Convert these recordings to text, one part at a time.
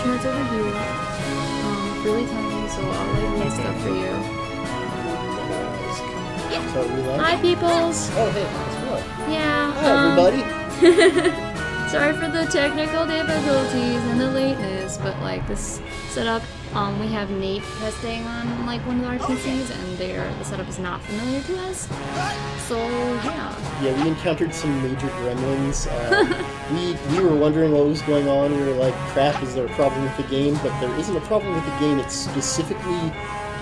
chat's over here. Really tiny, so I'll like make stuff for you. So we love. Hi, peoples. Oh, hey, guess what? Yeah. Hi, everybody. Sorry for the technical difficulties and the lateness, but like this setup, we have Nate testing on like one of our PCs, and the setup is not familiar to us. So yeah. Yeah, we encountered some major gremlins. We were wondering what was going on. We were like, crap, is there a problem with the game? But there isn't a problem with the game. It's specifically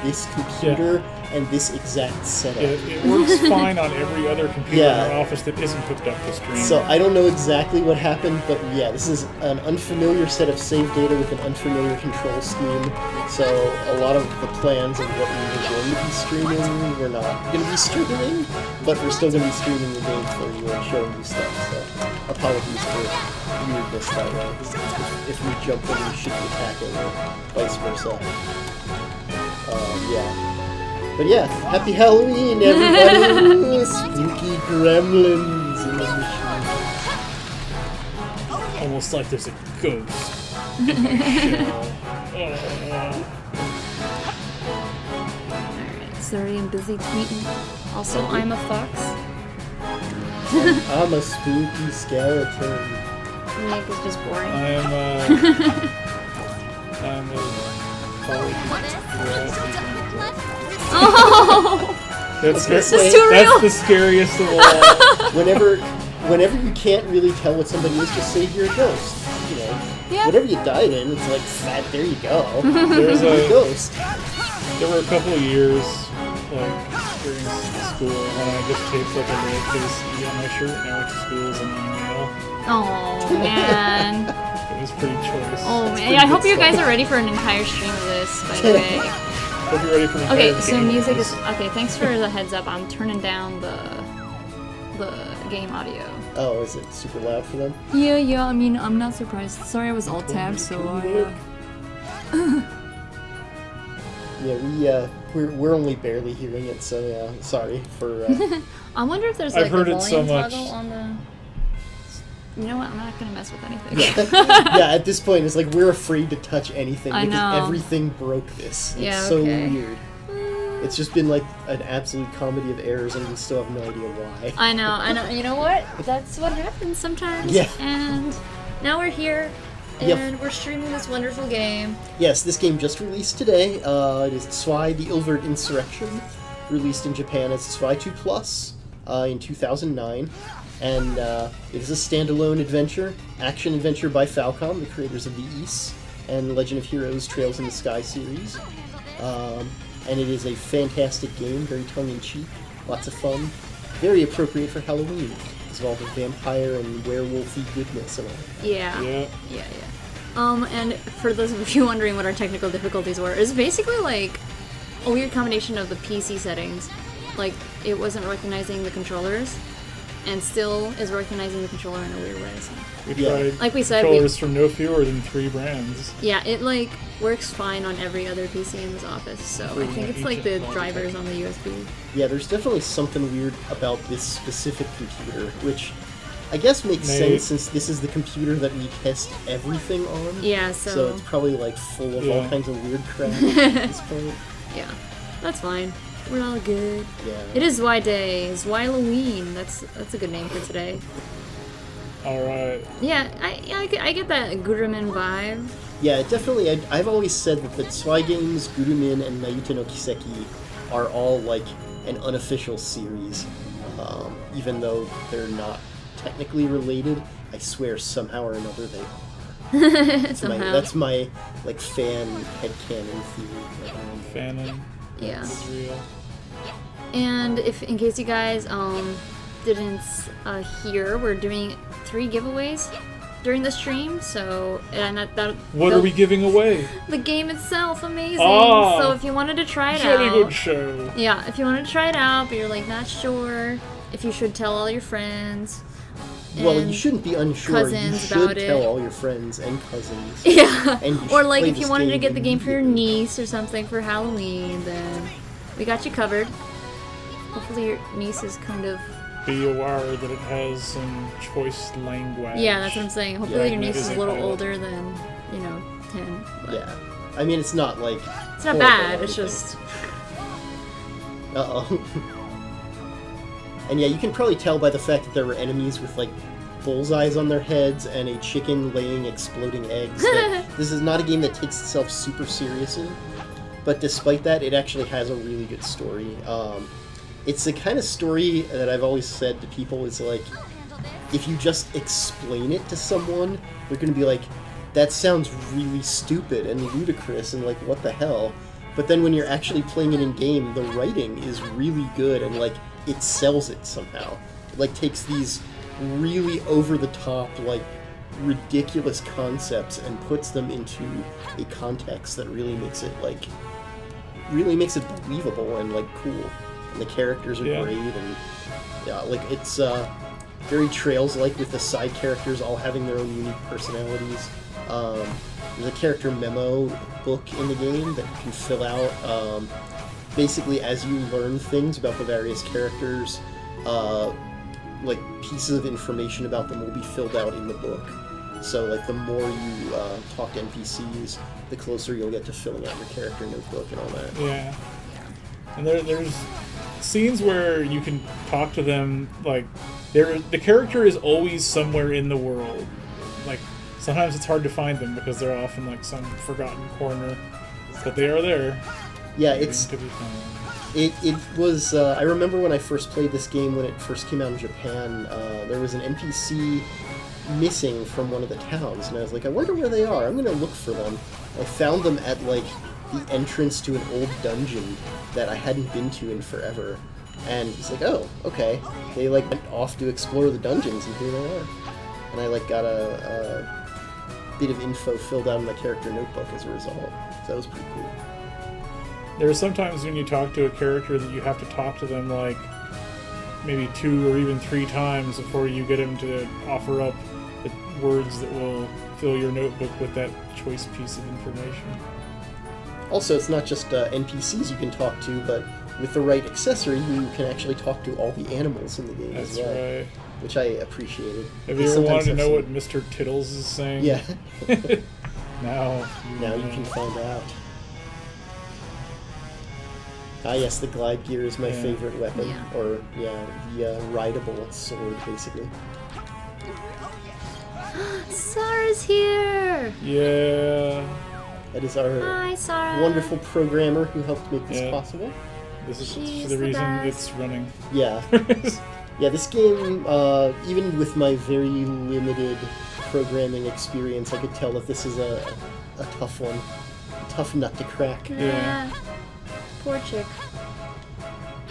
this computer and this exact setup. It works fine on every other computer in our office that isn't hooked up to Stream. So I don't know exactly what happened, but yeah, this is an unfamiliar set of save data with an unfamiliar control scheme. So a lot of the plans of what we were going to be streaming, we're not going to be streaming, but we're still going to be streaming the game for you and showing you stuff. So apologies for weirdness that way. If we jump when we should be attacking, or vice versa. Yeah. But yeah, happy Halloween, everybody! Spooky gremlins in the machine. Almost like there's a ghost in my shell. Alright, sorry, I'm busy tweeting. Also, I'm a fox. I'm a spooky skeleton. Nick is just boring. I'm a Oh! That's too real. That's the scariest of all. Whenever you can't really tell what somebody is, just say you're a ghost. You know, whatever you died in, it's like, there you go. There's a ghost. There were a couple of years, like during school, when I just taped like a lowercase e on my shirt, and I went to school as an email. Oh man. It was pretty choice. Oh man, I hope you guys are ready for an entire stream of this, by the way. Hope you're ready for an Okay, entire so game. music is... Okay, thanks for the heads up. I'm turning down the game audio. Oh, is it super loud for them? Yeah, I mean, I'm not surprised. Sorry I was alt-tabbed, so Yeah, we're only barely hearing it, so yeah, sorry for... I wonder if there's like I've heard a it so volume much. toggle on the... You know what? I'm not gonna mess with anything. Yeah, at this point, it's like we're afraid to touch anything I because know. everything broke this. It's Yeah, so okay. weird. It's just been like an absolute comedy of errors, and we still have no idea why. I know. You know what? That's what happens sometimes. Yeah. And now we're here, and we're streaming this wonderful game. Yes, this game just released today. It is Zwei, the Ilvard Insurrection, released in Japan as Zwei 2 Plus in 2009. And it is a standalone adventure, action adventure by Falcom, the creators of the Ys and Legend of Heroes Trails in the Sky series. And it is a fantastic game, very tongue-in-cheek, lots of fun, very appropriate for Halloween. It's all the vampire and werewolfy goodness and all. Yeah. And for those of you wondering what our technical difficulties were, it's basically like a weird combination of the PC settings. Like, it wasn't recognizing the controllers, and still is recognizing the controller in a weird way. So. We tried like we said, controllers from no fewer than 3 brands. Yeah, it like works fine on every other PC in this office, so I think it's like the drivers on the USB. Yeah, there's definitely something weird about this specific computer, which I guess makes sense since this is the computer that we test everything on. Yeah, so it's probably like full of all kinds of weird crap at this point. Yeah, that's fine. We're all good. Yeah. It is Zwei Day. Zwei-Halloween. That's a good name for today. Alright. Yeah, I get that Gurumin vibe. Yeah, definitely. I've always said that the Zwei games, Gurumin and Nayuta no Kiseki, are all like an unofficial series. Even though they're not technically related, I swear somehow or another they are. Somehow. That's my like fan headcanon theory. Fanon. Yeah. That's real. And in case you guys didn't hear, we're doing 3 giveaways during the stream. So what are we giving away? The game itself, amazing. Ah, so if you wanted to try it very out, good show. Yeah, if you wanted to try it out, but you're like not sure if you should tell all your friends. Well, you shouldn't be unsure. You should tell all your friends and cousins. Yeah. And or like if you wanted to get the game for your niece or something for Halloween, then we got you covered. Hopefully your niece is kind of... Be aware that it has some choice language. Yeah, that's what I'm saying. Hopefully your niece is a little older than, you know, 10. But Yeah. I mean, it's not like... it's not horrible bad, or it's anything. just... Uh-oh. And yeah, you can probably tell by the fact that there were enemies with, like, bullseyes on their heads and a chicken laying exploding eggs. That this is not a game that takes itself super seriously, but despite that, it actually has a really good story. It's the kind of story that I've always said to people is like, if you just explain it to someone, they're going to be like, that sounds really stupid and ludicrous and like, what the hell? But then when you're actually playing it in game, the writing is really good and like, it sells it somehow. It like takes these really over-the-top, like, ridiculous concepts and puts them into a context that really makes it, like, believable and, like, cool. And the characters are great, and, yeah, like, it's, very Trails-like with the side characters all having their own unique personalities. There's a character memo book in the game that you can fill out, basically as you learn things about the various characters, like, pieces of information about them will be filled out in the book. So, like, the more you talk to NPCs, the closer you'll get to filling out your character notebook and all that. Yeah. And there's scenes where you can talk to them, like, the character is always somewhere in the world. Like, sometimes it's hard to find them because they're off in, like, some forgotten corner. But they are there. Yeah, it's... It was, I remember when I first played this game, when it first came out in Japan, there was an NPC missing from one of the towns, and I was like, I wonder where they are, I'm gonna look for them. I found them at, like, the entrance to an old dungeon that I hadn't been to in forever, and it's like, oh, okay. They, like, went off to explore the dungeons, and here they are. And I, like, got a bit of info filled out in my character notebook as a result, so that was pretty cool. There are sometimes when you talk to a character that you have to talk to them like maybe 2 or even 3 times before you get him to offer up the words that will fill your notebook with that choice piece of information. Also, it's not just NPCs you can talk to, but with the right accessory, you can actually talk to all the animals in the game as well. That's right. Which I appreciated. Have you ever wanted to know what Mr. Tittles is saying? Yeah. Now you can find out. Ah, yes, the glide gear is my favorite weapon. Yeah. Or, the rideable sword, basically. Sarah's here! Yeah. That is our Hi, Sarah. wonderful programmer who helped make this possible. This is She's the the reason best. it's running. Yeah. Yeah, this game, even with my very limited programming experience, I could tell that this is a tough one. A tough nut to crack. Yeah. Poor chick.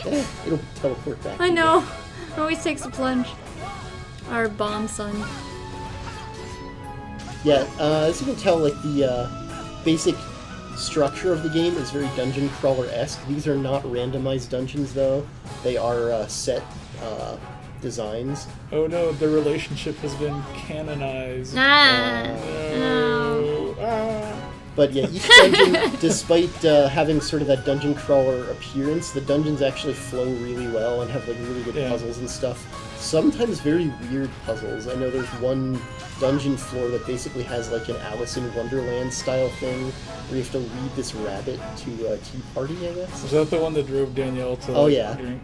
It'll teleport back. I know. Always takes a plunge. Our bomb son. Yeah, as you can tell, like, the basic structure of the game is very dungeon crawler-esque. These are not randomized dungeons, though. They are set designs. Oh no, the relationship has been canonized. No. But yeah, each dungeon, despite having sort of that dungeon crawler appearance, the dungeons actually flow really well and have like really good puzzles and stuff. Sometimes very weird puzzles. I know there's one dungeon floor that basically has like an Alice in Wonderland style thing where you have to lead this rabbit to a tea party, I guess. Was that the one that drove Danielle to drink?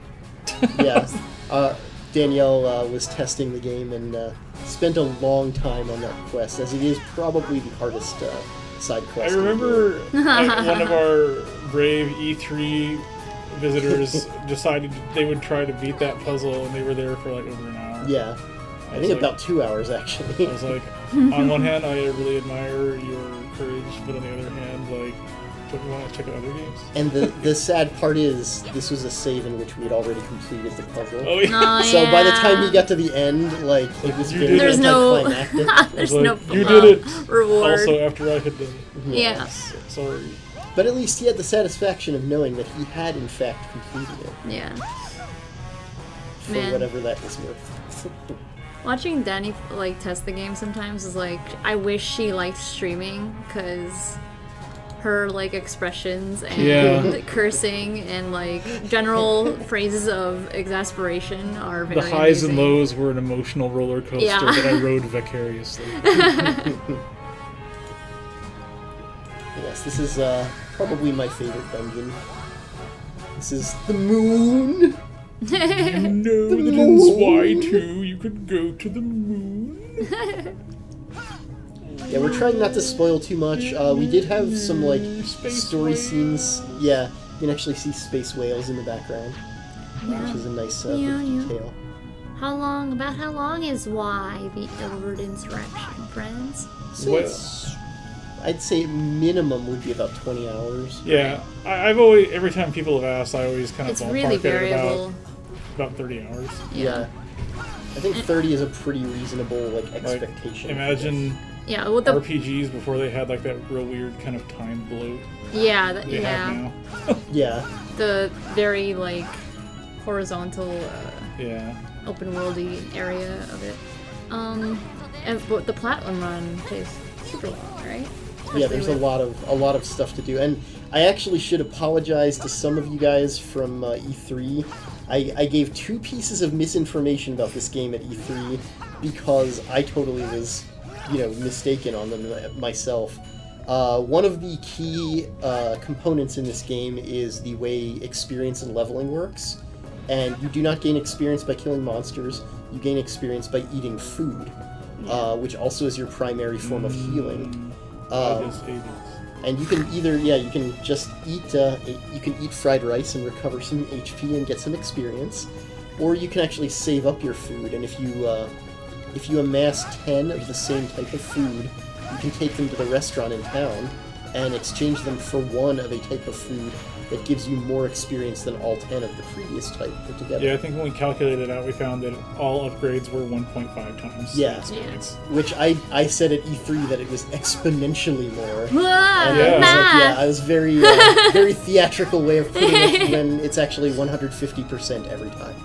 Yeah. Danielle was testing the game and spent a long time on that quest, as it is probably the hardest side quest. I remember one of our brave E3 visitors decided they would try to beat that puzzle, and they were there for like over an hour. Yeah. I think about 2 hours, actually. I was like, on one hand, I really admire your courage, but on the other hand, like, don't you want to check out other games? And the sad part is, this was a save in which we had already completed the puzzle. Oh, yeah. So by the time you got to the end, like, it was very There's no anticlimactic. there's like, no you did it reward. Also after I had done it. Yeah. Sorry. But at least he had the satisfaction of knowing that he had, in fact, completed it. Yeah. For Man. whatever that was worth. Watching Danny like test the game sometimes is like, I wish she liked streaming, because her like expressions and cursing and like general phrases of exasperation are very The highs amazing. and lows were an emotional roller coaster that I rode vicariously. Yes, this is probably my favorite dungeon. This is the moon. You know that in Zwei 2 you could go to the moon. Yeah, we're trying not to spoil too much. We did have some, like, Space story whales. scenes. Yeah, you can actually see space whales in the background, which is a nice bit of detail. How long is Zwei the Ilvard Insurrection, friends? So Well- I'd say minimum would be about 20 hours. Yeah, I've always, every time people have asked, I always kind of It's ballpark really it variable. about 30 hours. Yeah. I think 30 is a pretty reasonable, like, expectation. Imagine Yeah, with the RPGs before they had like that real weird kind of time bloat they have now. Yeah. the very like horizontal Yeah. open worldy area of it. But the Platinum run takes super long, right? Yeah, Especially there's with- a lot of stuff to do, and I actually should apologize to some of you guys from E3. I gave 2 pieces of misinformation about this game at E3 because I totally was, mistaken on them myself. One of the key components in this game is the way experience and leveling works, and you do not gain experience by killing monsters. You gain experience by eating food, which also is your primary form of healing. And you can either, you can just eat, you can eat fried rice and recover some HP and get some experience, or you can actually save up your food. And if you amass 10 of the same type of food, you can take them to the restaurant in town and exchange them for 1 of a type of food that gives you more experience than all 10 of the previous type put together. Yeah, I think when we calculated it out, we found that all upgrades were 1.5 times. Yeah. the experience. Which I said at E3 that it was exponentially more. Ah, And I was math! I was very very theatrical way of putting it when it's actually 150% every time.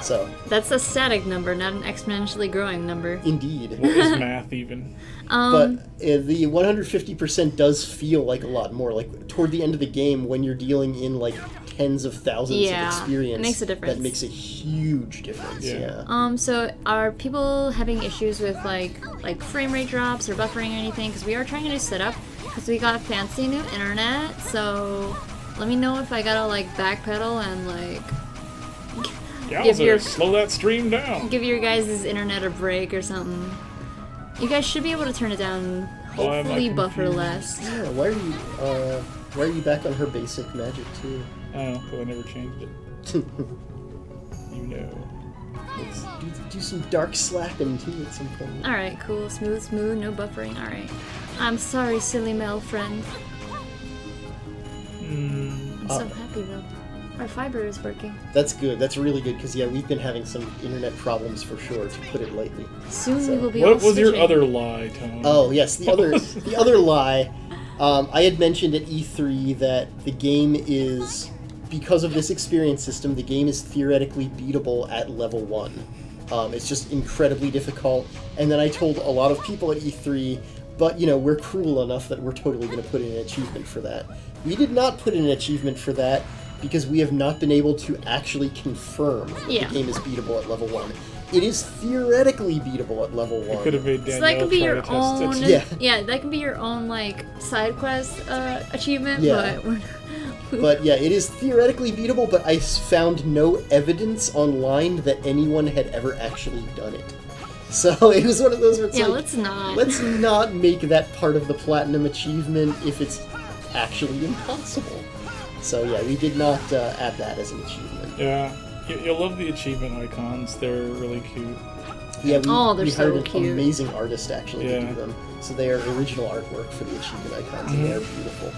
So, That's a static number, not an exponentially growing number. indeed. What is math even? But the 150% does feel like a lot more. Like, toward the end of the game, when you're dealing in, like, tens of thousands Yeah, of experience, it makes a difference. that makes a huge difference, Yeah. So are people having issues with like frame rate drops or buffering or anything? Because we are trying a new setup, because we got fancy new internet, so let me know if I gotta like backpedal and like Yowza, your- slow that stream down. give your guys' internet a break or something. You guys should be able to turn it down, Why am I hopefully buffer confused? less. Yeah, why are you back on her basic magic, too? Oh, well, I never changed it. You know. Let's do some dark slapping, too, at some point. Alright, cool, smooth, no buffering, alright. I'm sorry, silly male friend. I'm so happy though. Our fiber is working. That's good. That's really good, because, we've been having some internet problems for sure, to put it lightly. Soon So- we will be all What was your switching. other lie, Tone? Oh, yes, the other lie. I had mentioned at E3 that the game is, because of this experience system, the game is theoretically beatable at level 1. It's just incredibly difficult. And then I told a lot of people at E3, but, we're cruel enough that we're totally going to put in an achievement for that. We did not put in an achievement for that, because we have not been able to actually confirm that Yeah. the game is beatable at level 1. It is theoretically beatable at level 1. You could have made Danielle So that could be try your to test own. it. Yeah. Yeah, that can be your own like side quest achievement. Yeah. But yeah, it is theoretically beatable, but I found no evidence online that anyone had ever actually done it. So it was one of those where it's Yeah, like, let's not make that part of the platinum achievement if it's actually impossible. So yeah, we did not add that as an achievement. Yeah. You'll love the achievement icons. They're really cute. Yeah, they're we so hired an cute. amazing artist actually to Yeah. do them. So they are original artwork for the achievement icons, and they are beautiful.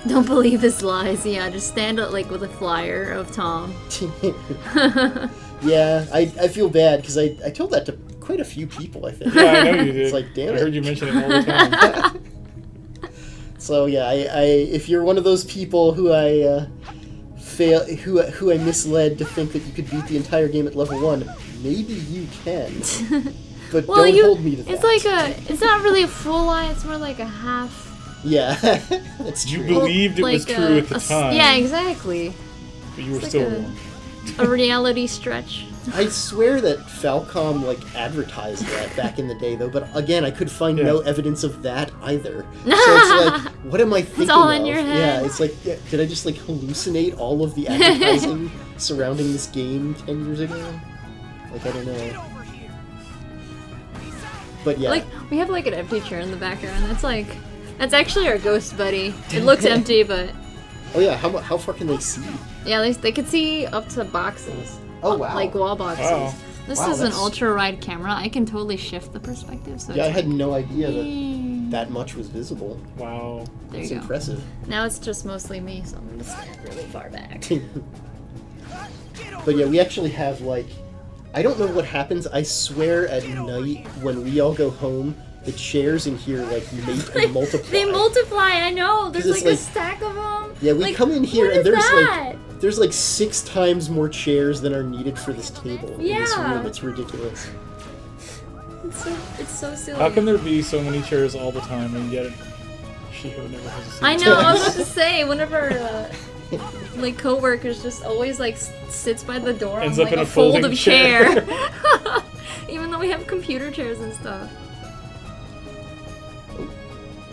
Don't believe his lies. Yeah, just stand up like with a flyer of Tom. Yeah, I feel bad because I told that to quite a few people, I think. Yeah, I know you did. It's like, damn I it. heard you mention it all the time. So yeah, if you're one of those people who I who I misled to think that you could beat the entire game at level 1, maybe you can. But Well, don't hold me to that. it's like it's not really a full lie. It's more like a half. Yeah, that's You true. believed it was like true at the time. Yeah, exactly. But you were It's still like wrong. A reality stretch. I swear that Falcom like advertised that back in the day, though. But again, I could find no evidence of that either. So it's like, what am I thinking It's all of? in your head. Yeah, it's like, did I just like hallucinate all of the advertising surrounding this game 10 years ago? Like, I don't know. But yeah, Like, we have like an empty chair in the background. That's actually our ghost buddy. It looks empty, but oh yeah, how far can they see? yeah, they could see up to boxes. Oh wow, Like wall boxes. Wow. This Wow, is an that's- ultra wide camera. I can totally shift the perspective. So yeah, I it's had no idea that much was visible. Wow. there It's you go. impressive. Now it's just mostly me, so I'm gonna stand really far back. But yeah, we actually have like, I don't know what happens. I swear at night when we all go home, the chairs in here like mate and multiply. They multiply. I know. There's 'Cause it's like a like- stack of them. Yeah, we Like, come in here what and is there's that? there's like 6 times more chairs than are needed for this table in this Yeah. room. It's ridiculous. It's so silly. How can there be so many chairs all the time and yet Shiho never has a seat? I know. I was about to say whenever like coworkers just always like sits by the door Ends on up like in a a folding fold of chair. Even though we have computer chairs and stuff.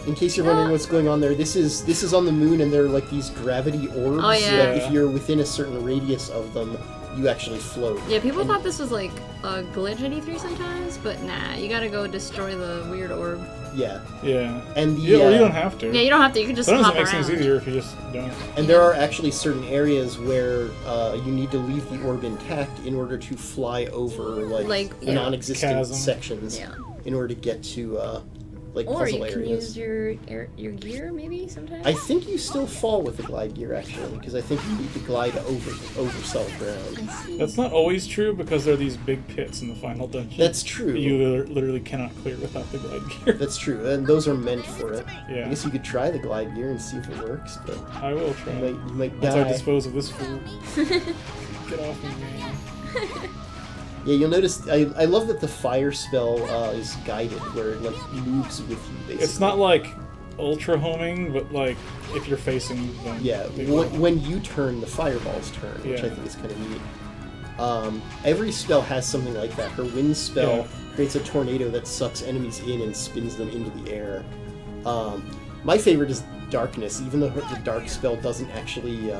In case you're wondering what's going on there, this is on the moon, and there are like these gravity orbs Oh, yeah. that if you're within a certain radius of them, you actually float. Yeah, people And- thought this was like a glitch at E3 sometimes, but nah, you gotta go destroy the weird orb. Yeah, Yeah. and the Yeah, or you don't have to. Yeah, you don't have to. You can just Sometimes hop it makes around. things easier if you just don't. and there are actually certain areas where you need to leave the orb intact in order to fly over like yeah. non-existent Chasm. sections Yeah. in order to get to like Or puzzle you can areas. use your gear maybe sometimes. I think you still fall with the glide gear actually, because I think you need to glide over solid ground. I see. That's not always true because there are these big pits in the final dungeon. That's true. You literally cannot clear without the glide gear. That's true, and those are meant for it. Yeah. I guess you could try the glide gear and see if it works, but I will try. you might Once I die. dispose of this fool. Get off me, man. Yeah, you'll notice. I love that the fire spell is guided, where it like moves with you. Basically, It's not like ultra homing, but like if you're facing them. Yeah, they will. when you turn, the fireballs turn, which Yeah. I think is kind of neat. Every spell has something like that. Her wind spell Yeah. creates a tornado that sucks enemies in and spins them into the air. My favorite is darkness, even though the dark spell doesn't actually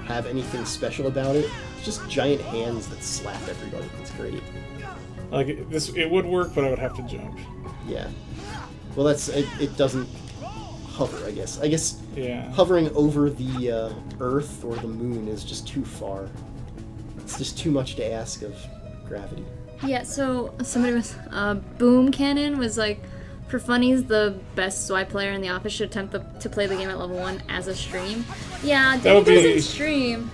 have anything special about it. It's just giant hands that slap everybody. It's great. Like it would work, but I would have to jump. Yeah. Well, it doesn't hover. I guess. Yeah. Hovering over the Earth or the Moon is just too far. It's just too much to ask of gravity. Yeah, so somebody was Boom Cannon was like, for funnies, the best Zwei player in the office should attempt to play the game at level 1 as a stream. Yeah, Danny would be- doesn't stream.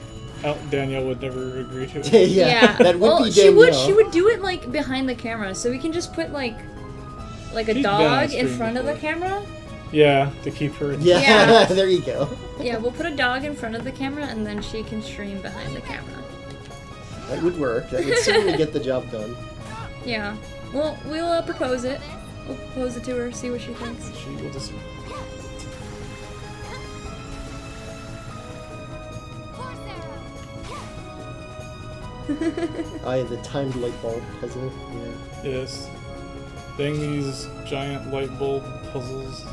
Danielle would never agree to it. Yeah, that would well, be she Danielle. would do it like behind the camera, so we can just put like a She's been on dog in stream front of the before. camera. Yeah, to keep her. Yeah, Yeah. there you go. Yeah, we'll put a dog in front of the camera, and then she can stream behind the camera. That would work. That would certainly get the job done. Yeah. Well, we'll propose it. We'll propose it to her, see what she thinks. She will just. The timed light bulb puzzle. Yeah. Yes. Dang these giant light bulb puzzles.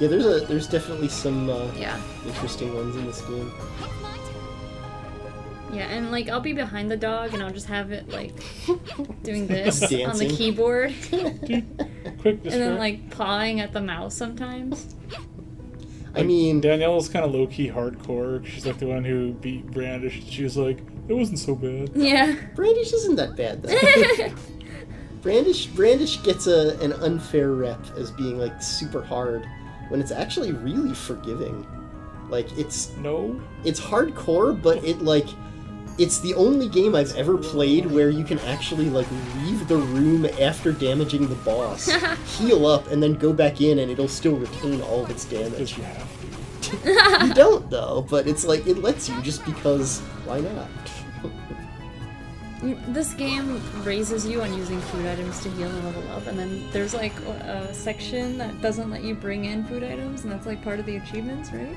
Yeah, there's definitely some Yeah. interesting ones in this game. Yeah, and like I'll be behind the dog and I'll just have it like doing this on the Dancing. keyboard. Quick distract. And then like pawing at the mouse sometimes. I mean, Danielle's kind of low-key hardcore. She's like the one who beat Brandish. She was like, it wasn't so bad. Yeah. Brandish isn't that bad though. Brandish gets an unfair rep as being like super hard when it's actually really forgiving. Like it's hardcore, but it's the only game I've ever played where you can actually like leave the room after damaging the boss, heal up, and then go back in, and it'll still retain all of its damage. Because you have to. You don't though, but it's like it lets you just because why not? This game raises you on using food items to heal and level up, and then there's like a section that doesn't let you bring in food items, and that's like part of the achievements, right?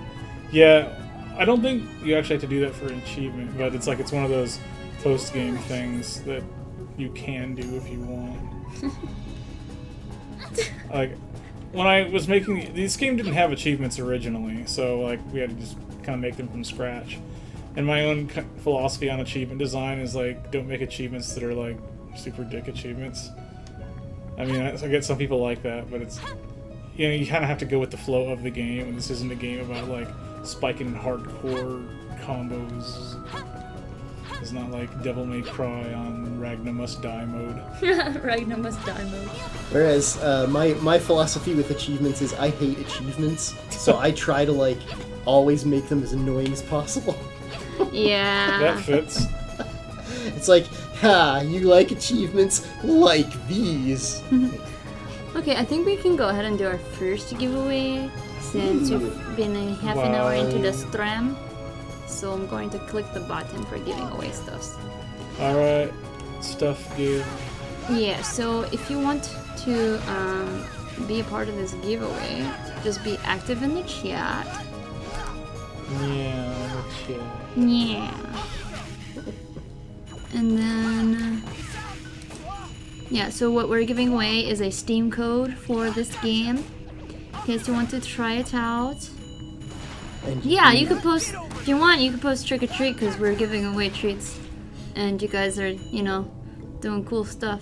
Yeah, I don't think you actually have to do that for an achievement, but it's one of those post-game things that you can do if you want. Like, when I was making... This game didn't have achievements originally, so, like, we had to just kind of make them from scratch. And my own philosophy on achievement design is, like, don't make achievements that are, like, super dick achievements. I mean, I get some people like that, but it's... You know, you kind of have to go with the flow of the game, and this isn't a game about, like, spiking hardcore combos. It's not like Devil May Cry on Ragna Must Die mode. Ragna Must Die mode. Whereas my philosophy with achievements is I hate achievements, so I try to like always make them as annoying as possible. Yeah. That fits. It's like, ha, you like achievements like these. Okay, I think we can go ahead and do our first giveaway since we've been a half an hour into the stream. So I'm going to click the button for giving away stuffs. Alright, stuff give. Yeah, so if you want to be a part of this giveaway, just be active in the chat. Yeah, okay. Yeah. And then... yeah, so what we're giving away is a Steam code for this game. In case you want to try it out. And Yeah, you could post... If you want, you could post trick or treat because we're giving away treats. And you guys are, you know, doing cool stuff.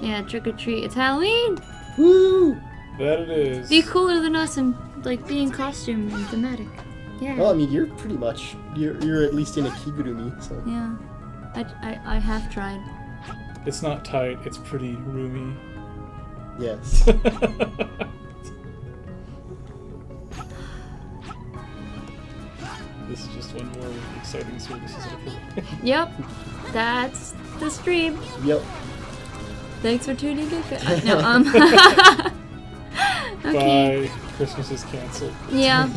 Yeah, trick or treat. It's Halloween! Woo! That it is. Be cooler than us and, like, be in costume and thematic. Yeah. Well, I mean, you're pretty much you're at least in a kigurumi, so. Yeah. I have tried. It's not tight, it's pretty roomy. Yes. This is just one more exciting services offer. Yep. That's the stream. Yep. Thanks for tuning in. No, okay. Bye. Christmas is canceled. Yeah.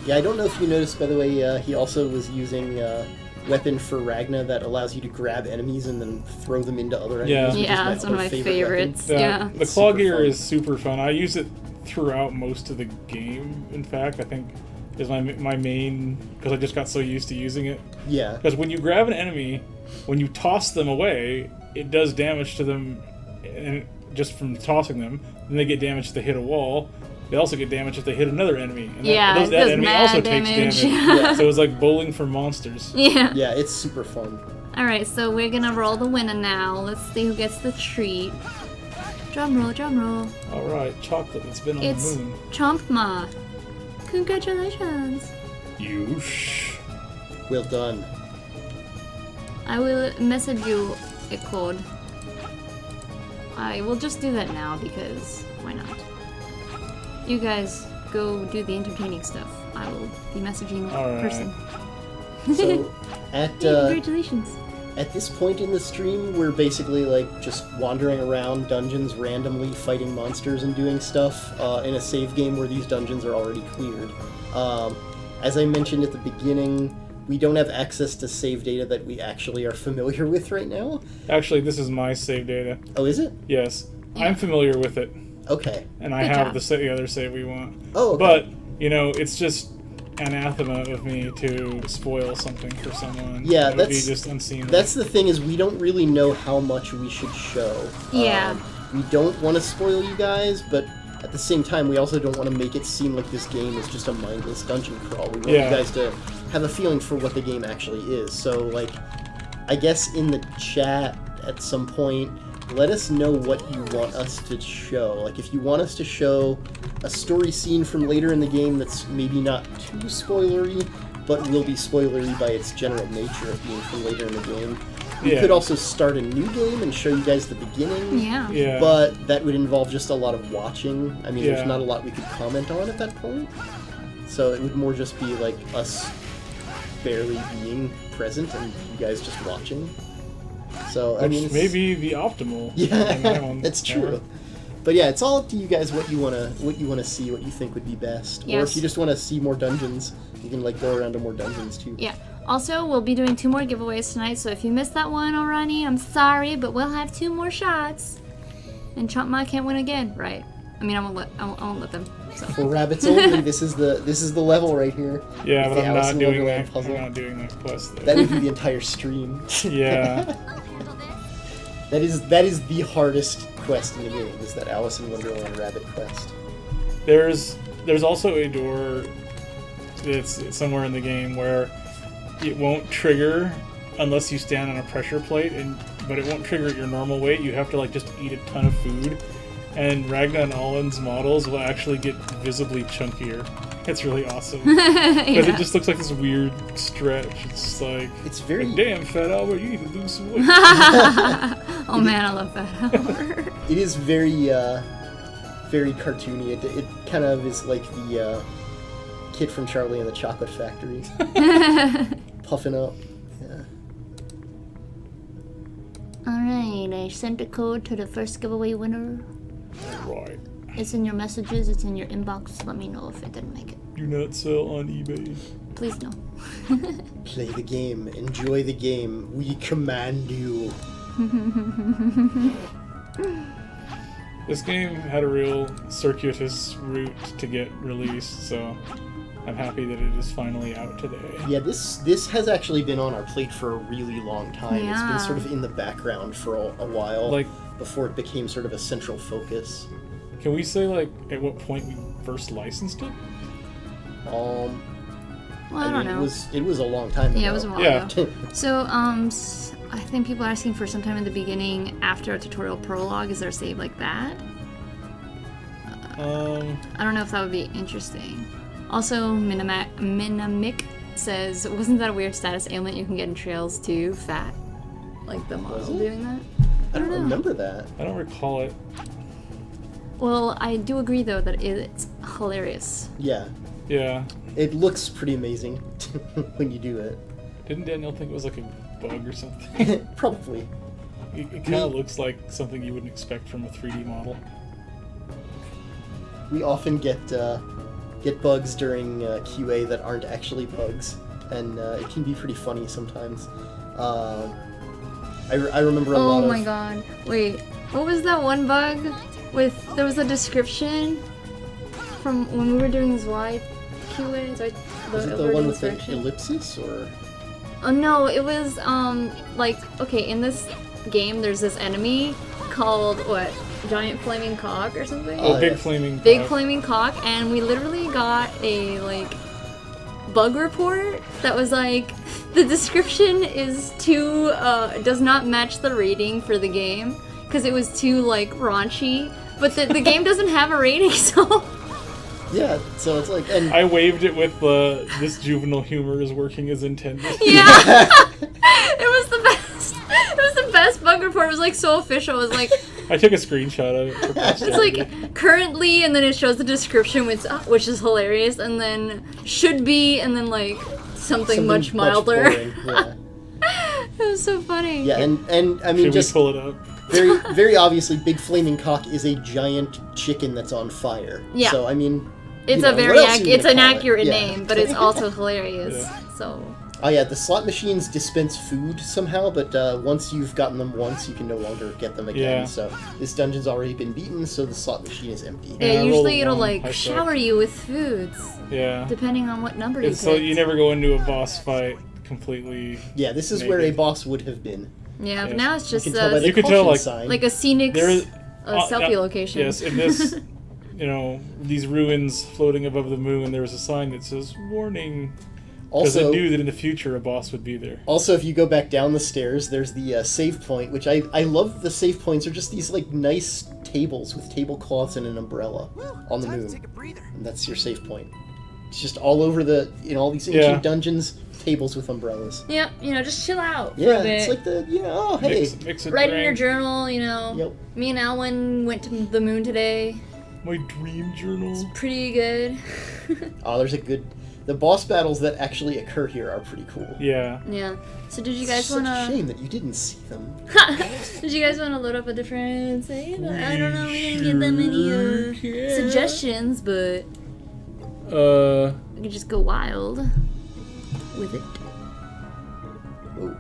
Yeah, I don't know if you noticed, by the way, he also was using weapon for Ragna that allows you to grab enemies and then throw them into other enemies. Yeah. which is Yeah, my that's one of other my favorite favorites. weapon. Yeah. The claw Super gear fun. is super fun. I use it throughout most of the game, in fact. I think is my main, because I just got so used to using it. Yeah. Because when you grab an enemy, when you toss them away, it does damage to them, and just from tossing them. Then they get damage if they hit a wall. They also get damage if they hit another enemy. And Yeah, that it does enemy mad also damage. takes damage. Yeah. So it's like bowling for monsters. Yeah. Yeah, it's super fun. Alright, so we're gonna roll the winner now. Let's see who gets the treat. Drum roll, drum roll. Alright, chocolate that's been on It's the moon. Chompma. Congratulations. You shh. Well done. I will message you a code. I will just do that now because why not? You guys go do the entertaining stuff. I will be messaging the Alright. person. So, Hey, at congratulations. at this point in the stream, we're basically like just wandering around dungeons randomly, fighting monsters and doing stuff in a save game where these dungeons are already cleared. As I mentioned at the beginning, we don't have access to save data that we actually are familiar with right now. Actually, this is my save data. Oh, is it? Yes. Yeah. I'm familiar with it. Okay. And I Good have job. the other save we want. Oh, okay. But, you know, it's just anathema of me to spoil something for someone. Yeah, It would be that's- just unseemly. That's the thing, is we don't really know how much we should show. Yeah. We don't want to spoil you guys, but at the same time, we also don't want to make it seem like this game is just a mindless dungeon crawl. We want Yeah. you guys to have a feeling for what the game actually is. So, like, I guess in the chat at some point, let us know what you want us to show. Like, if you want us to show a story scene from later in the game that's maybe not too spoilery, but will be spoilery by its general nature of being from later in the game. We Yeah. could also start a new game and show you guys the beginning. Yeah. Yeah. But that would involve just a lot of watching. I mean, Yeah. there's not a lot we could comment on at that point. So it would more just be like us barely being present and you guys just watching. So, I Which mean, may be the optimal. yeah, one. that's true. But yeah, it's all up to you guys what you wanna see, what you think would be best. Or Yes. if you just want to see more dungeons, you can like go around to more dungeons too. Yeah. Also, we'll be doing 2 more giveaways tonight, so if you missed that one already, I'm sorry, but we'll have 2 more shots. And Chompma can't win again, right? I mean, I won't let them. So. For rabbits only, this is the level right here. Yeah, With but the I'm Alice not in doing Wonderland that. puzzle. I'm not doing that quest though. That would be the entire stream. Yeah. That is the hardest quest in the game. Is that Alice in Wonderland rabbit quest? There's also a door that's somewhere in the game where it won't trigger unless you stand on a pressure plate, but it won't trigger at your normal weight. You have to like just eat a ton of food, and Ragna and Allen's models will actually get visibly chunkier. It's really awesome because it just looks like this weird stretch. It's just like It's very damn, Fat Albert, you need to lose some weight. Oh man, I love that. Albert. It is very very cartoony. It kind of is like the kid from Charlie and the Chocolate Factory, puffing up. Yeah. Alright, I sent a code to the first giveaway winner. Right. It's in your messages, it's in your inbox. Let me know if it didn't make it. Do not sell on eBay. Please no. Play the game. Enjoy the game. We command you. This game had a real circuitous route to get released, so I'm happy that it is finally out today. Yeah, this has actually been on our plate for a really long time. It's been Yeah. sort of in the background for a while, Like, before it became sort of a central focus. can we say, like, at what point we first licensed it? Well, I don't know. It was a long time ago. Yeah, it was a while Yeah. ago. So, I think people are asking for sometime in the beginning after a tutorial prologue. Is there a save like that? I don't know if that would be interesting. Also, Minamic says, wasn't that a weird status ailment you can get in Trails too? Fat. Like the model doing that? I don't remember that. I don't recall it. Well, I do agree though that it's hilarious. Yeah. Yeah. It looks pretty amazing when you do it. Didn't Daniel think it was like a bug or something? Probably. It kind of looks like something you wouldn't expect from a 3D model. We often get bugs during QA that aren't actually bugs, and it can be pretty funny sometimes. I remember a lot of... Oh my god. Wait, what was that one bug with... There was a description from when we were doing Zwei QA? Was it the one with the ellipsis, or...? Oh no, it was, like, okay, in this game there's this enemy called, what? Giant Flaming Cock or something? Oh, Big yes. Flaming Big Cock. Flaming Cock, and we literally got a, like, bug report that was like, the description is too, does not match the rating for the game, because it was too, like, raunchy, but the game doesn't have a rating, so... Yeah, so it's like... And I waved it with this juvenile humor is working as intended. Yeah! It was the best! It was the best bug report, it was, like, so official, it was like... I took a screenshot of it for It's posterity. like, currently, and then it shows the description, which is hilarious, and then should be, and then, like, something much milder. boring, yeah. It was so funny. Yeah, and I mean, Should just we pull it up? very obviously, Big Flaming Cock is a giant chicken that's on fire. Yeah. So, I mean... It's you know, a very what else are you it's gonna an call it? accurate Yeah. name, but it's also hilarious. Yeah. So Oh yeah, the slot machines dispense food somehow, but once you've gotten them once, you can no longer get them again. Yeah. So this dungeon's already been beaten, so the slot machine is empty. Yeah, I yeah, rolled usually a it'll one. like I shower suck. you with foods, Yeah. depending on what number you And so picked. you never go into a boss fight completely. Yeah, this is Maybe. where a boss would have been. Yeah, but Yes. now it's You just can tell by the You could tell, caution like- sign. like a scenic There is selfie location. Yes, in this, you know, these ruins floating above the moon, there was a sign that says "Warning," because it also, knew that in the future a boss would be there. also, if you go back down the stairs, there's the save point, which I love. The save points are just these like nice tables with tablecloths and an umbrella on the moon. And that's your save point. It's just all over in all these ancient Yeah. dungeons, tables with umbrellas. Yep, just chill out for Yeah, a bit. it's like oh hey. Mix it Write in your drink. journal, Yep. Me and Alan went to the moon today. My dream journal. Pretty good. Oh, there's a good. The boss battles that actually occur here are pretty cool. Yeah. Yeah. So did you It's guys such a wanna? shame that you didn't see them. Did you guys wanna load up a different save? I don't know. We didn't give them any suggestions, but we could just go wild with it. Oh,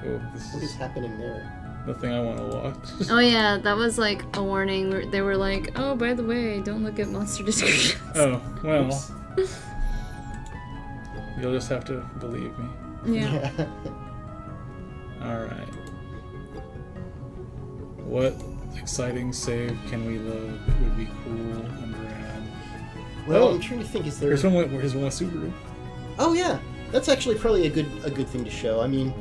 Oh, this what is is happening there? Nothing I want to watch. Oh yeah, that was like a warning. They were like, oh, by the way, don't look at monster descriptions. Oh, well. You'll just have to believe me. Yeah. Alright. What exciting save can we load that would be cool and rad? Well, I'm trying to think, is there... Here's one with Subaru. Oh yeah, that's actually probably a good thing to show. I mean,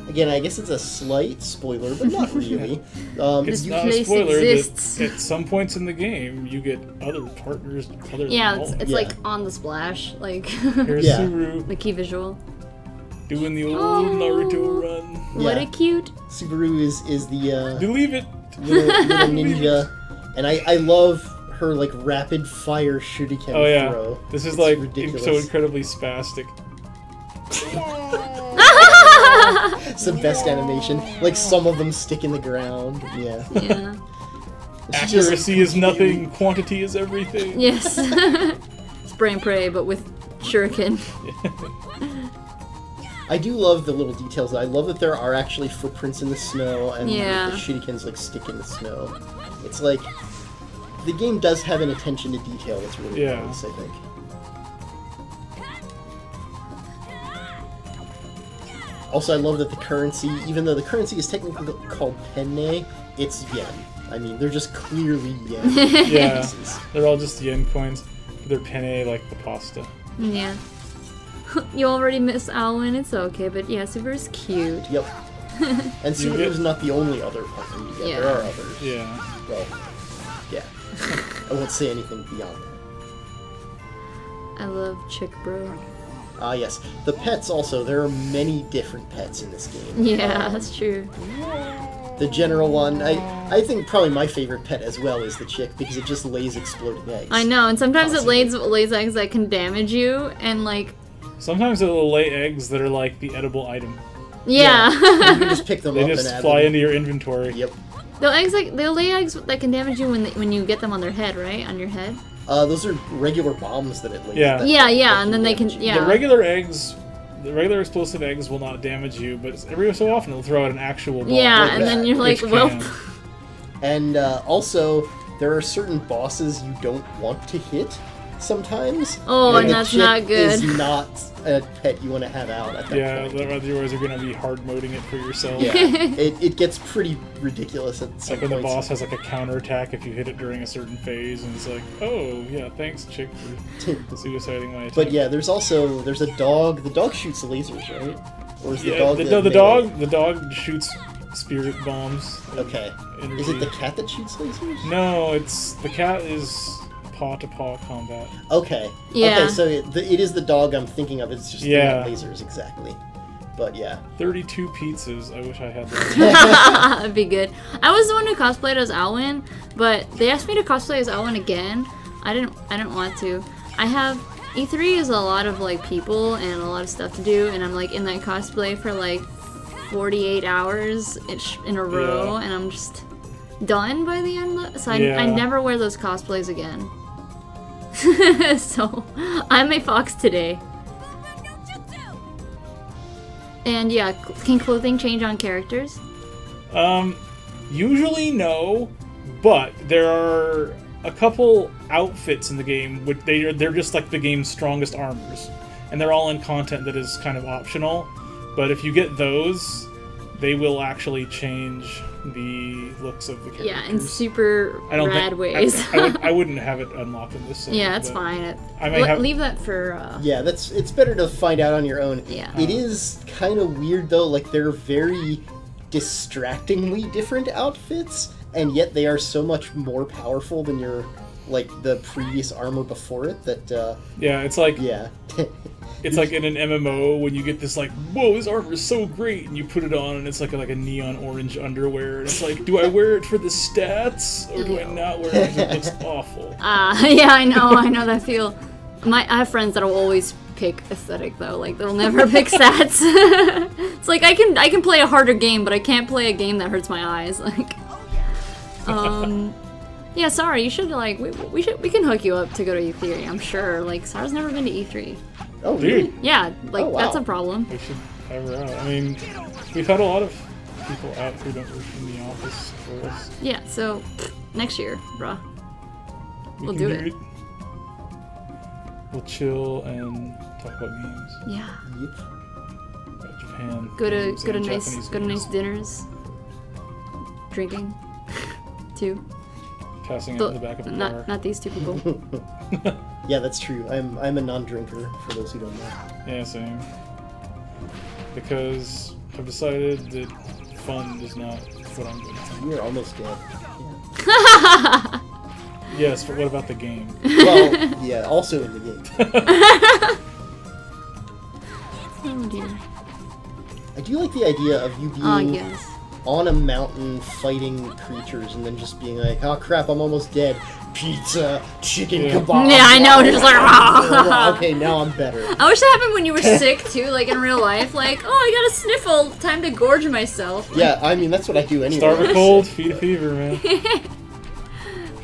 again, I guess it's a slight spoiler, but not really. It's not a place spoiler exists. that at some points in the game you get other partners other Yeah, than it's Yeah. like on the splash, like Here's Yeah. Subaru the key visual. doing the old Oh. Naruto run. What Yeah. a cute. Subaru is the Believe it! little ninja, and I love her like rapid fire shuriken Oh yeah, throw. this is It's like ridiculous. so incredibly spastic. It's the best animation. Like some of them stick in the ground. Yeah. Yeah. It's just Accuracy is completely- nothing, quantity is everything. Yes. Spray and pray, but with shuriken. I do love the little details. I love that there are actually footprints in the snow, and Yeah. the shurikens like stick in the snow. It's like the game does have an attention to detail that's really Yeah. nice, I think. Also, I love that the currency, even though the currency is technically called penne, it's yen. I mean, they're just clearly yen. Yeah, pieces. they're all just yen coins. They're penne like the pasta. Yeah. You already miss Alwyn, it's okay, but yeah, Subaru's cute. Yep. And You get- Subaru's not the only other partner you get. Yeah. There are others. Yeah. Well, yeah. I won't say anything beyond that. I love Chick Bro. Ah, yes. The pets also, there are many different pets in this game. Yeah, that's true. The general one, I think probably my favorite pet as well is the chick, because it just lays exploding eggs. I know, and sometimes Constantly. it lays eggs that can damage you, and like, Sometimes it'll lay eggs that are like the edible item. yeah. You can just pick them They up just and add fly them. into your inventory. Yep. They'll lay eggs that can damage you when you get them on their head, right? On your head. Those are regular bombs that it lays. Yeah. that- Yeah, that yeah, and then they can, damage you. yeah. The regular explosive eggs will not damage you, but every so often it'll throw out an actual bomb. Yeah, like and that, then you're like, which well, can. And also, there are certain bosses you don't want to hit sometimes. Oh, and the that's chick not good. Is not a pet you want to have out at that Yeah, point. otherwise you're gonna be hard moding it for yourself. Yeah, it gets pretty ridiculous at some Like when the points. boss has like a counterattack if you hit it during a certain phase, and it's like, oh yeah, thanks chick for suiciding my attack. But yeah, there's a dog. The dog shoots lasers, right? Or is the Yeah, dog? the dog shoots spirit bombs. Okay. Energy. Is it the cat that shoots lasers? No, it's the cat is paw-to-paw combat. Okay. Yeah. Okay, so it is the dog I'm thinking of. It's just Yeah. not lasers exactly. But yeah. 32 pizzas. I wish I had that. that'd be good. I was the one who cosplayed as Alwyn, but they asked me to cosplay as Alwyn again. I didn't want to. I have E3 is a lot of like people and a lot of stuff to do, and I'm like in that cosplay for like 48 hours in a row, Yeah. and I'm just done by the end. So I Yeah. never wear those cosplays again. So I'm a fox today. And yeah, can clothing change on characters? Usually no, but there are a couple outfits in the game which they're just like the game's strongest armors, and they're all in content that is kind of optional. But if you get those, they will actually change the looks of the characters. Yeah, in super rad ways. I wouldn't have it unlocked in this save, Yeah, it's but fine. I may have. Leave that for. Yeah, it's better to find out on your own. Yeah. It is kind of weird though. Like they're very distractingly different outfits, and yet they are so much more powerful than your the previous armor before it. That Yeah, it's like yeah. it's like in an MMO when you get this like, whoa, this armor is so great, and you put it on, and it's like a neon orange underwear, and it's like, do I wear it for the stats or do I not wear it because it looks awful? Yeah, I know that feel. I have friends that'll always pick aesthetic though. Like they'll never pick stats. It's like I can play a harder game, but I can't play a game that hurts my eyes. Like, yeah, sorry. You should like we can hook you up to go to E3. I'm sure. Like Sarah's never been to E3. Oh really? Dude, Yeah, like Oh, wow. that's a problem. we should have her out. I mean, we've had a lot of people out who don't work in the office for us. Yeah, so next year, bruh. We We'll can do it. We'll chill and talk about games. Yeah. Yep. About Japan. Go to games and Japanese games. nice dinners. Drinking. Too. Passing out in the back of a car. Not these two people. Yeah, that's true. I'm a non-drinker, for those who don't know. Yeah, same. Because I've decided that fun is not what I'm doing. You're almost dead. Yes, but what about the game? Well, yeah, also in the game. Oh dear. I do like the idea of you Oh being yes. on a mountain fighting creatures and then just being like, oh crap, I'm almost dead. Pizza, chicken kebab. Yeah, I know, just like, okay, now I'm better. I wish that happened when you were sick too, like in real life. Like, oh, I got a sniffle, time to gorge myself. Yeah, I mean, that's what I do anyway. Starve a cold, feed a fever, man.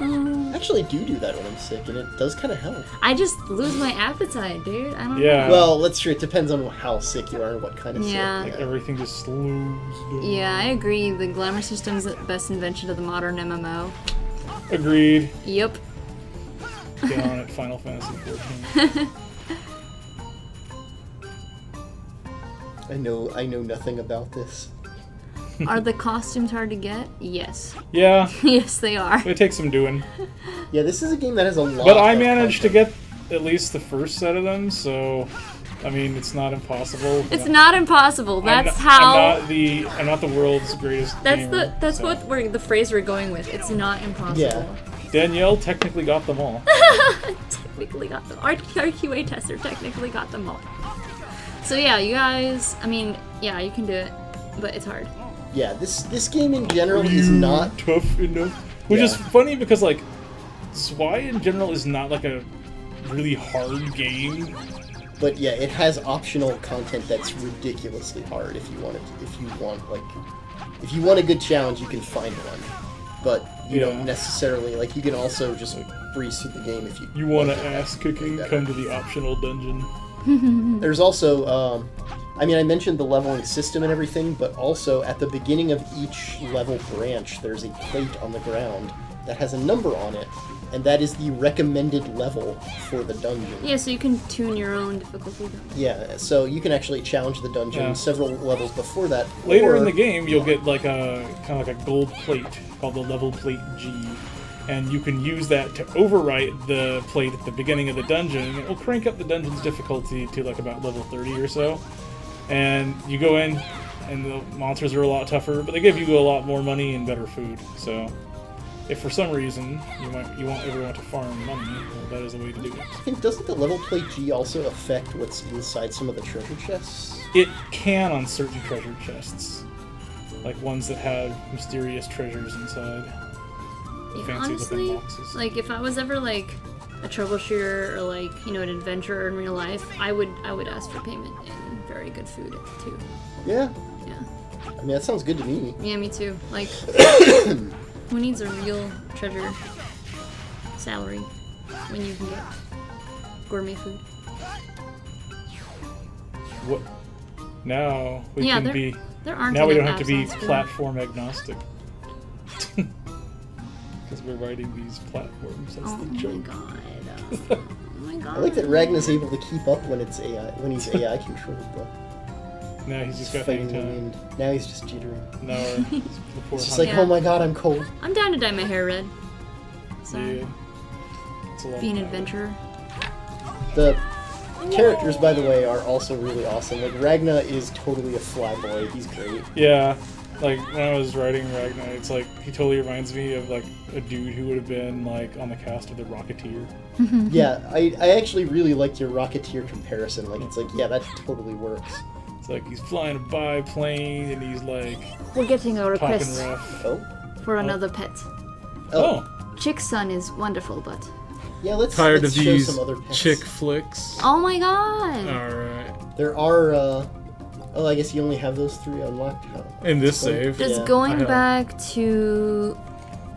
I actually do that when I'm sick, and it does kind of help. I just lose my appetite, dude. I don't Yeah. Well, that's true. It depends on how sick you are and what kind of Yeah. sick. Like everything just slows down. Yeah, I agree. The glamour system's the best invention of the modern MMO. Agreed. Yep. Get on it, Final Fantasy XIV. I know nothing about this. Are the costumes hard to get? Yes. Yeah, Yes, they are. it takes some doing. Yeah, this is a game that has a lot. But I of managed to content. get at least the first set of them, so I mean, it's not impossible. It's not impossible. That's how. I'm not the world's greatest. gamer, so. The phrase we're going with. It's not impossible. Yeah. Danielle technically got them all. Technically got them. Our QA tester technically got them all. So yeah, you guys. I mean, yeah, you can do it, but it's hard. Yeah, this game in general is not. tough enough. Which is Yeah. funny because like Zwei in general is not like a really hard game. But yeah, it has optional content that's ridiculously hard if you want it. If you want a good challenge, you can find one. But you don't necessarily like. You can also just breeze through the game if you. You want it to ass kicking? better. Come to the optional dungeon. There's also, I mean, I mentioned the leveling system and everything, but also at the beginning of each level branch, there's a plate on the ground that has a number on it, and that is the recommended level for the dungeon. Yeah, so you can tune your own difficulty. Yeah, so you can actually challenge the dungeon several levels before that. Later or- in the game, you'll get like a kind of like a gold plate called the level plate G, and you can use that to overwrite the plate at the beginning of the dungeon. And it will crank up the dungeon's difficulty to like about level 30 or so. And you go in, and the monsters are a lot tougher, but they give you a lot more money and better food. So, if for some reason you want everyone to farm money, well, that is the way to do it. I think, doesn't the level plate G also affect what's inside some of the treasure chests? It can on certain treasure chests, like ones that have mysterious treasures inside. Yeah, Fancy honestly, looking boxes. like if I was ever like a troubleshooter or like an adventurer in real life, I would ask for payment and very good food too. Yeah. Yeah. I mean, that sounds good to me. Yeah, me too. Like, who needs a real treasure salary when you can get gourmet food? What? Now we Yeah, can be. There aren't. Now we don't enough have to be apps on Steam. platform agnostic. Because we're writing these platforms. That's Oh the my joke. god. Oh my god. I like that Ragnar's able to keep up when it's AI, when he's AI controlled, though. Now he's just got Fighting hang the time. wind. Now he's just jittering. Now the poor It's just hunter. like, oh my god, I'm cold. I'm down to dye my hair red. So, Yeah. It's a lot be an of adventurer. The characters, by the way, are also really awesome. Like, Ragnar is totally a flyboy. He's great. Yeah, like when I was writing Ragnar, it's like he totally reminds me of like a dude who would have been like on the cast of The Rocketeer. Yeah, I actually really liked your Rocketeer comparison. Like, it's like, yeah, that totally works. It's like he's flying a biplane and he's like We're getting a talking request rough. Oh? for another pet. Oh, Chick's son is wonderful, but Yeah, let's tired of let's show these some other pets. chick flicks. oh my god! Alright. There are, oh, I guess you only have those 3 unlocked. Huh? In this save, Does Yeah, going I have- back to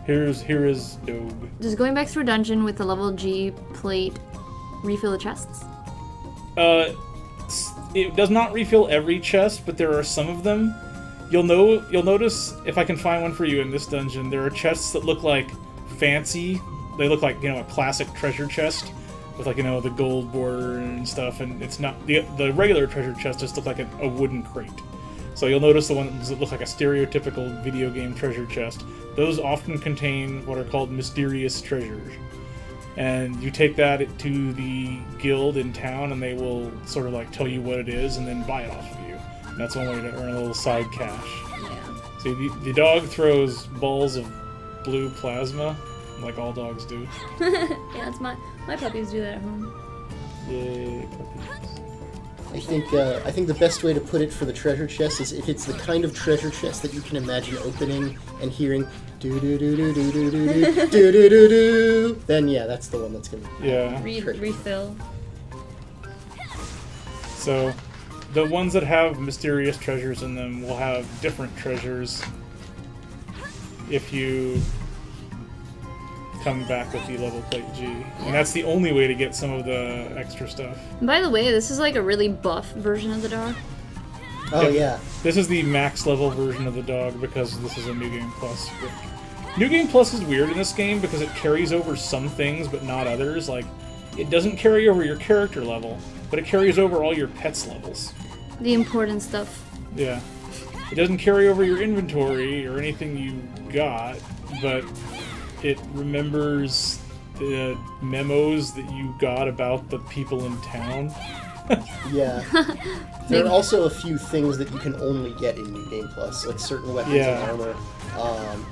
here is Dobe. does going back through a dungeon with the level G plate refill the chests? It does not refill every chest, but there are some of them. You'll notice, if I can find one for you in this dungeon, there are chests that look like fancy. They look like, a classic treasure chest with, like, the gold border and stuff, and it's not... The regular treasure chest just look like a wooden crate. So you'll notice the ones that look like a stereotypical video game treasure chest. Those often contain what are called mysterious treasures. And you take that to the guild in town, and they will sort of, like, tell you what it is, and then buy it off of you. And that's one way to earn a little side cash. Yeah. So the dog throws balls of blue plasma, like all dogs do. Yeah, it's my puppies do that at home. Yay, puppies. I think the best way to put it for the treasure chest is if it's the kind of treasure chest that you can imagine opening and hearing do do do do do do do do do do do do, then yeah, that's the one that's gonna Refill. So the ones that have mysterious treasures in them will have different treasures if you come back with the level plate G. And that's the only way to get some of the extra stuff. And by the way, this is like a really buff version of the dog. Oh yeah. This is the max level version of the dog because this is a New Game Plus. New Game Plus is weird in this game because it carries over some things but not others. Like, it doesn't carry over your character level, but it carries over all your pets' levels. The important stuff. Yeah. It doesn't carry over your inventory or anything you got, but it remembers the memos that you got about the people in town. Yeah. There are also a few things that you can only get in New Game Plus, like certain weapons and armor.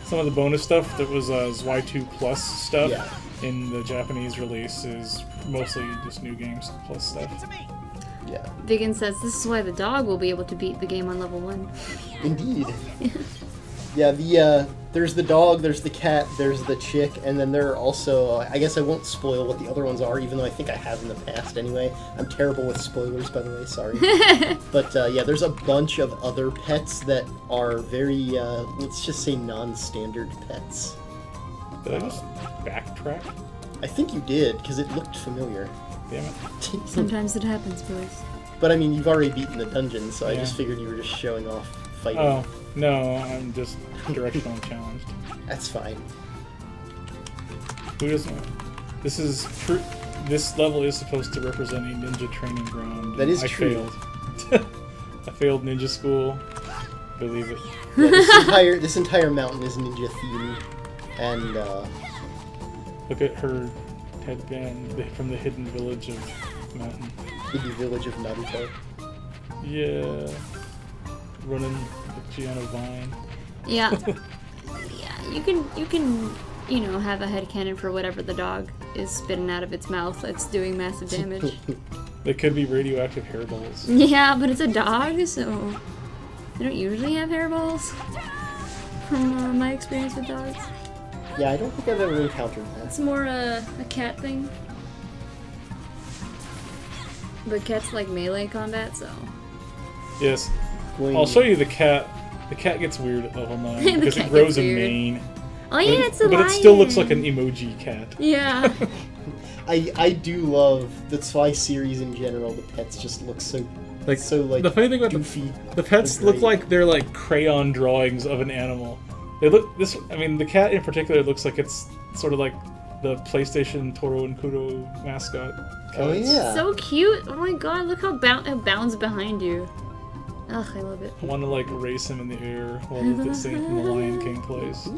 Some of the bonus stuff that was Zwei 2 Plus stuff in the Japanese release is mostly just New Games Plus stuff. Yeah. Vigan says this is why the dog will be able to beat the game on level 1. Indeed. Yeah, there's the dog, there's the cat, there's the chick, and then there are also, I guess I won't spoil what the other ones are, even though I think I have in the past anyway. I'm terrible with spoilers, by the way, sorry. But yeah, there's a bunch of other pets that are very, let's just say non-standard pets. Did I just backtrack? I think you did, because it looked familiar. Damn it. Sometimes it happens, boys. But I mean, you've already beaten the dungeon, so I just figured you were just showing off fighting. Oh, no, I'm just directionally challenged. That's fine. Who doesn't? This is true. This level is supposed to represent a ninja training ground. That is I true. failed. I failed ninja school. Believe it. Yeah, this entire mountain is ninja themed, and look at her headband from the hidden village of mountain. hidden village of Naruto. Yeah, running with Gianna Vine. Yeah. Yeah, you can have a headcanon for whatever the dog is spitting out of its mouth that's doing massive damage. They could be radioactive hairballs. Yeah, but it's a dog, so they don't usually have hairballs. From my experience with dogs. Yeah, I don't think I've ever encountered that. It's more a cat thing. But cats like melee combat, so... Yes. Going... I'll show you the cat. The cat gets weird at level 9 because it grows a mane. Oh yeah, it's a lion! But it still looks like an emoji cat. Yeah. I do love the Zwei series in general. The pets just look so the funny thing about goofy. The pets look like they're like crayon drawings of an animal. They look the cat in particular looks like it's sort of like the PlayStation Toro and Kudo mascot. Oh yeah. So cute. Oh my god, look how it bounds behind you. Ugh, I love it. I want to like race him in the air while the scene from the Lion King plays.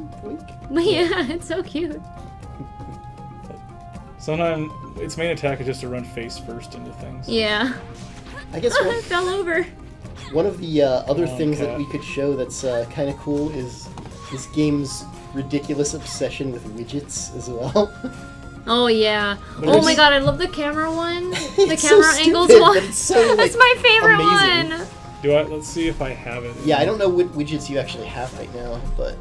But yeah, it's so cute. Sometimes its main attack is just to run face first into things. Yeah. I guess I fell over. One of the other things that we could show that's kind of cool is this game's ridiculous obsession with widgets as well. Oh yeah. Oh my god, I love the camera one. The It's camera so angles stupid, one. but it's so, like, That's my favorite amazing. one. Let's see if I have it. Yeah, I don't know what widgets you actually have right now, but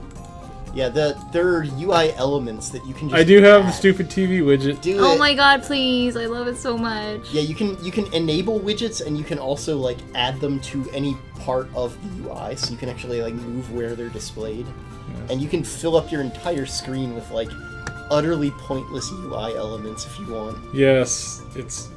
yeah, there are UI elements that you can just I do have add. the stupid TV widget. Oh my god, please. I love it so much. Yeah, you can enable widgets, and you can also like add them to any part of the UI, so you can actually like move where they're displayed. Yes. And you can fill up your entire screen with like utterly pointless UI elements if you want. Yes, it's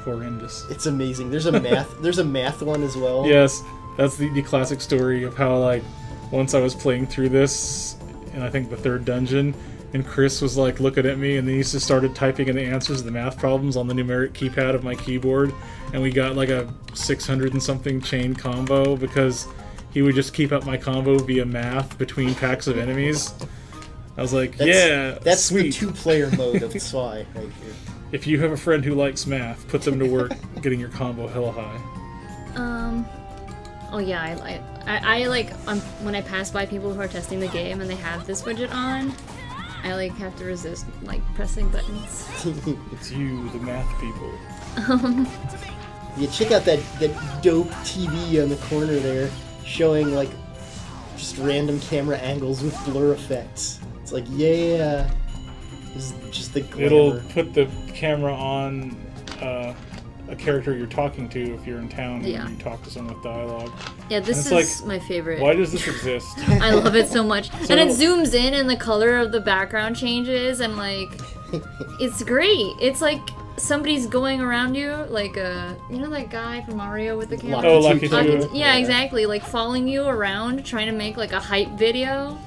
horrendous. It's amazing. There's a math one as well. Yes, That's the classic story of how, like, once I was playing through this, in I think the 3rd dungeon, and Chris was like looking at me, and then he just started typing in the answers to the math problems on the numeric keypad of my keyboard, and we got like a 600 and something chain combo because he would just keep up my combo via math between packs of enemies. I was like, that's sweet. The 2-player mode of Zwei right here. If you have a friend who likes math, put them to work getting your combo hella high. Oh yeah, I like when I pass by people who are testing the game and they have this widget on, I like have to resist like pressing buttons. It's you, the math people. Yeah, check out that dope TV on the corner there, showing like just random camera angles with blur effects. It's like, yeah, this is just the glamour. It'll put the camera on a character you're talking to if you're in town and you talk to someone with dialogue. Yeah, this is like, my favorite. Why does this exist? I love it so much. And it zooms in and the color of the background changes and like it's great. It's like somebody's going around you, like you know that guy from Mario with the camera? Oh, Lucky. Yeah, exactly. Like following you around, trying to make like a hype video.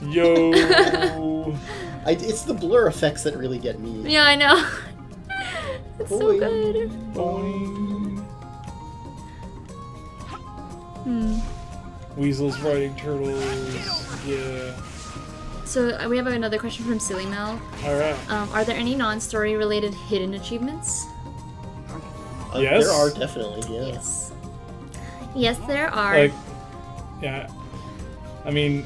Yo. It's the blur effects that really get me. Yeah, I know. It's so good. Boing. Hmm. Weasels riding turtles. Yeah. So we have another question from Silly Mel. Alright. Are there any non-story related hidden achievements? Yes. There are definitely, yeah. Yes. Yes, there are. Like, yeah. I mean,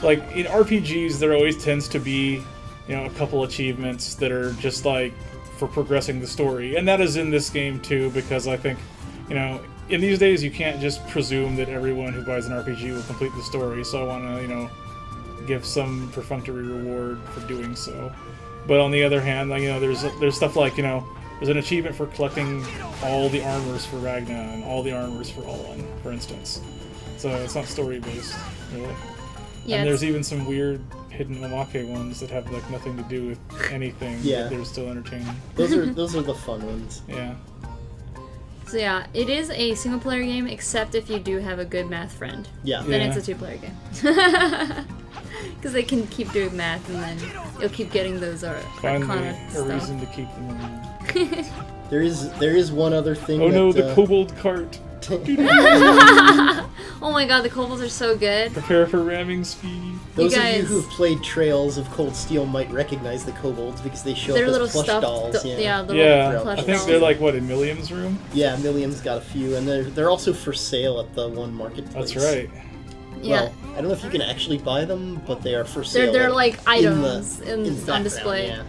like, in RPGs, there always tends to be, you know, a couple achievements that are just, like, for progressing the story. And that is in this game, too, because I think, you know, in these days, you can't just presume that everyone who buys an RPG will complete the story, so I want to, you know, give some perfunctory reward for doing so. But on the other hand, like, you know, there's stuff like, you know, there's an achievement for collecting all the armors for Ragna and all the armors for Olin, for instance. So it's not story-based, really. Yeah, and there's even some weird hidden Omake ones that have like nothing to do with anything. Yeah. But they're still entertaining. Those are the fun ones. Yeah. So yeah, it is a single-player game, except if you do have a good math friend. Yeah. Then it's a 2-player game. Because they can keep doing math, and then you'll keep getting those Finally, arcana a reason to keep them around. There is one other thing. Oh no, the kobold cart. Oh my god, the kobolds are so good. Prepare for ramming speed. Those of you who've played Trails of Cold Steel might recognize the kobolds because they show up as little plush stuffed dolls. Yeah, I think they're like, what, in Milliam's room? Yeah, Milliam's got a few, and they're also for sale at the one marketplace. That's right. Yeah. Well, I don't know if you can actually buy them, but they are for sale. They're like items on display. Yeah.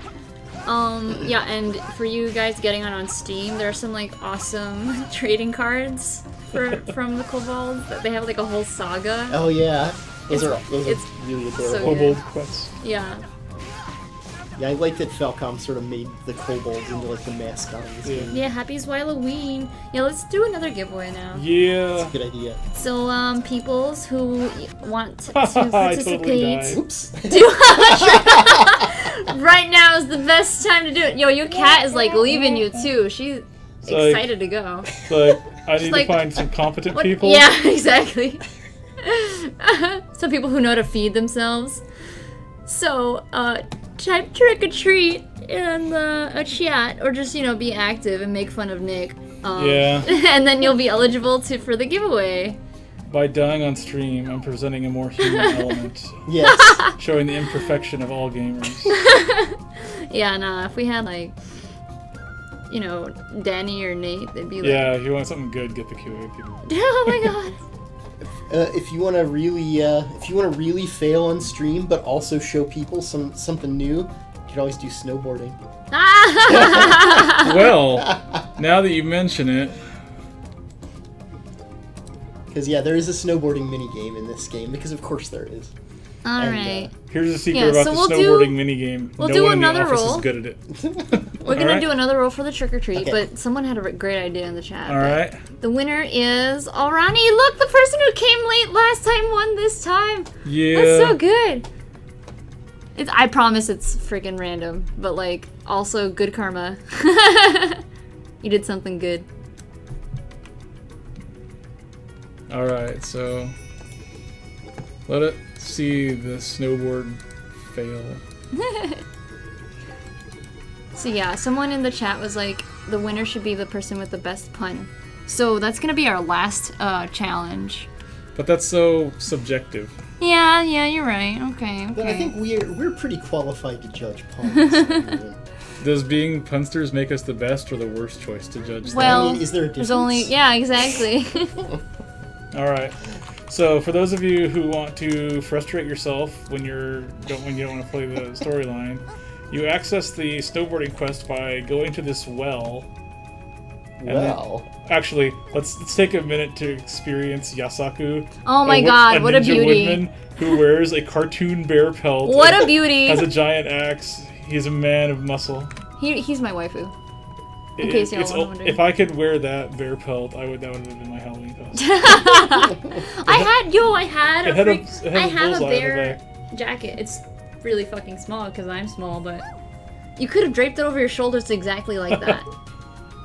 Yeah, and for you guys getting on Steam, there are some like awesome trading cards from the kobolds. They have like a whole saga. Oh yeah, those are really adorable. So Kobold Quest. Yeah. Yeah, I like that Falcom sort of made the kobolds into like the mascot of this game. Yeah, happy Swalloween. Yeah, let's do another giveaway now. Yeah. That's a good idea. So, peoples who want to participate. Oops. Right now is the best time to do it. Yo, your cat is like leaving you too. She's excited to go. So I need to find some competent people. Yeah, exactly. Some people who know how to feed themselves. So, type trick or treat in a chat, or just, you know, be active and make fun of Nick. Yeah. And then you'll be eligible for the giveaway. By dying on stream, I'm presenting a more human element. Yes. Showing the imperfection of all gamers. Yeah, nah, if we had, like, you know, Danny or Nate, they'd be like... Yeah, if you want something good, get the QA people. Oh my god. If you want to really fail on stream, but also show people something new, you can always do snowboarding. Well, now that you mention it. Because yeah, there is a snowboarding minigame in this game, because of course there is. Alright. Here's a secret about the snowboarding minigame. We'll no do one another in the office roll. is good at it. We're gonna do another roll for the trick or treat, but someone had a great idea in the chat. Alright. The winner is Alrani. Look, the person who came late last time won this time. Yeah. That's so good. I promise it's freaking random, but like also good karma. You did something good. Alright, so let it see the snowboard fail. So yeah, someone in the chat was like, the winner should be the person with the best pun. So that's gonna be our last challenge. But that's so subjective. Yeah, you're right. Okay. But I think we're pretty qualified to judge puns. I mean, Does being punsters make us the best or the worst choice to judge? Well, I mean, is there a difference? there's only exactly. Alright. So for those of you who want to frustrate yourself when you don't want to play the storyline, you access the snowboarding quest by going to this well. Actually, let's take a minute to experience Yasaku. Oh my god, what a beauty! Woodman who wears a cartoon bear pelt. What a beauty! Has a giant axe. He's a man of muscle. He's my waifu. In case y'all were wondering. If I could wear that bear pelt, that would have been my Halloween costume. I have a bullseye bear jacket. It's really fucking small because I'm small, but you could have draped it over your shoulders exactly like that.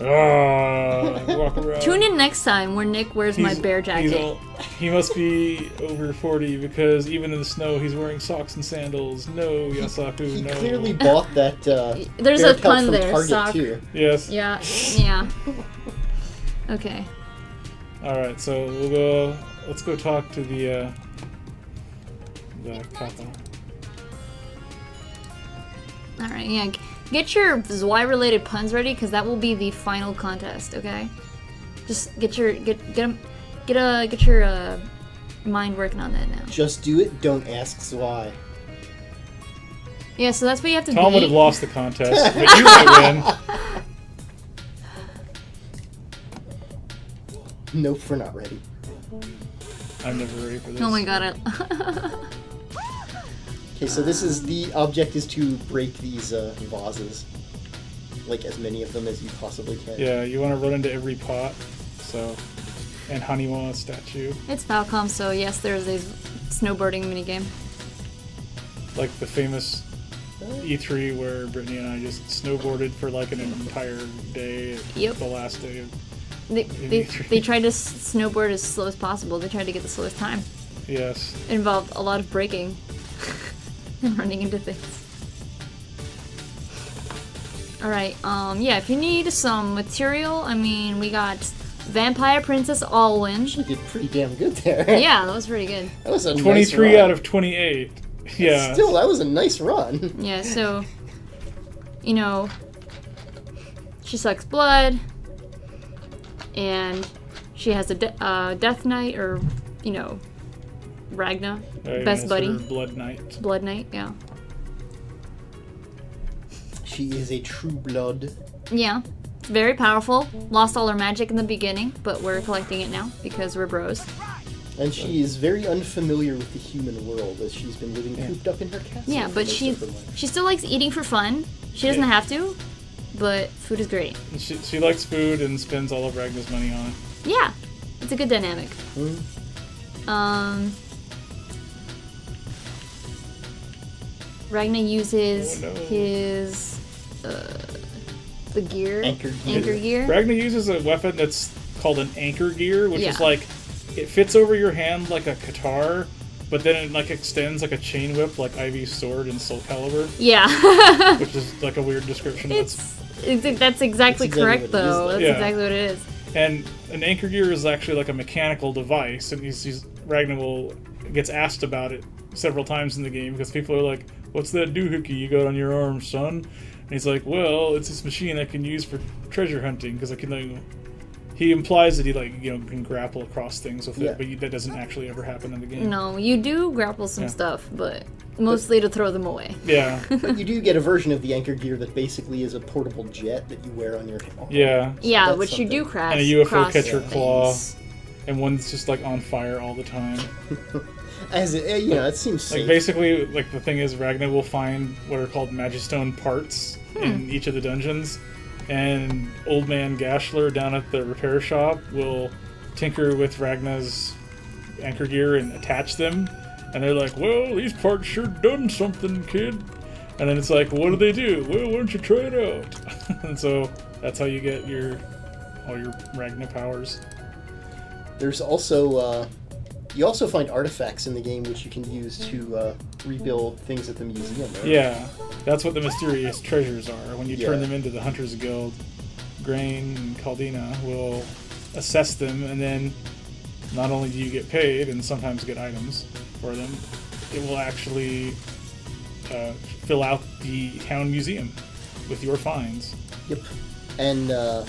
Walk around. Tune in next time where Nick wears my bear jacket. He must be over 40 because even in the snow he's wearing socks and sandals. No, Yasaku, no. He clearly bought that. There's bear a pelt pun from there. Target Sock. too. Yes. Yeah. Okay. All right, so we'll go. Let's go talk to the kappa. All right. Yeah. Get your Zwei-related puns ready, because that will be the final contest. Okay. Just get your mind working on that now. Just do it. Don't ask why. Yeah. So that's what you have to Tom beat. would have lost the contest, but you might win. Nope, we're not ready. I'm never ready for this. Oh my god. Okay, so the object is to break these vases. Like, as many of them as you possibly can. Yeah, you want to run into every pot, so... And Haniwa statue. It's Falcom, so yes, there's a snowboarding minigame. Like the famous E3 where Brittany and I just snowboarded for like an entire day. Yep. The last day of They tried to snowboard as slow as possible. They tried to get the slowest time. Yes. It involved a lot of braking and running into things. Alright, yeah, if you need some material, I mean, we got Vampire Princess Alwyn. You did pretty damn good there. Yeah, that was pretty good. That was a 23 nice run. out of 28. Yeah. Still, that was a nice run. Yeah, so, you know, she sucks blood, and she has a Death Knight, or, you know, Ragna, best buddy. Blood Knight. Blood Knight, yeah. She is a true blood. Yeah, very powerful. Lost all her magic in the beginning, but we're collecting it now because we're bros. And she is very unfamiliar with the human world, as she's been living cooped up in her castle. Yeah, but she still likes eating for fun. She doesn't have to, but food is great. She likes food and spends all of Ragna's money on it. Yeah, it's a good dynamic. Ragna uses his the gear, anchor gear. Ragna uses a weapon that's called an anchor gear, which is like, it fits over your hand like a guitar, but then it like extends like a chain whip, like Ivy's sword in Soul Calibur. Yeah. Which is like a weird description. That's exactly correct, though. That's exactly what it is. And an anchor gear is actually like a mechanical device, and Ragna gets asked about it several times in the game because people are like, "What's that doohickey you got on your arm, son?" And he's like, "Well, it's this machine I can use for treasure hunting because I can." He implies that he can grapple across things with it, but that doesn't actually ever happen in the game. No, you do grapple some stuff, but mostly to throw them away. Yeah. But you do get a version of the anchor gear that basically is a portable jet that you wear on your arm. Yeah. So yeah, which something. You do crash. And a UFO catcher claw, and one's just like on fire all the time. As it seems safe. Like basically, like the thing is, Ragna will find what are called Magistone parts in each of the dungeons. And Old Man Gashler down at the repair shop will tinker with Ragna's anchor gear and attach them. And they're like, "Well, these parts sure done something, kid." And then it's like, "What do? Well, why don't you try it out?" And so that's how you get all your Ragna powers. There's also you also find artifacts in the game which you can use to rebuild things at the museum. Right? Yeah, that's what the mysterious treasures are. When you turn Yeah. them into the Hunters Guild, Grain and Caldina will assess them, and then not only do you get paid and sometimes get items for them, it will actually fill out the town museum with your finds. Yep. And a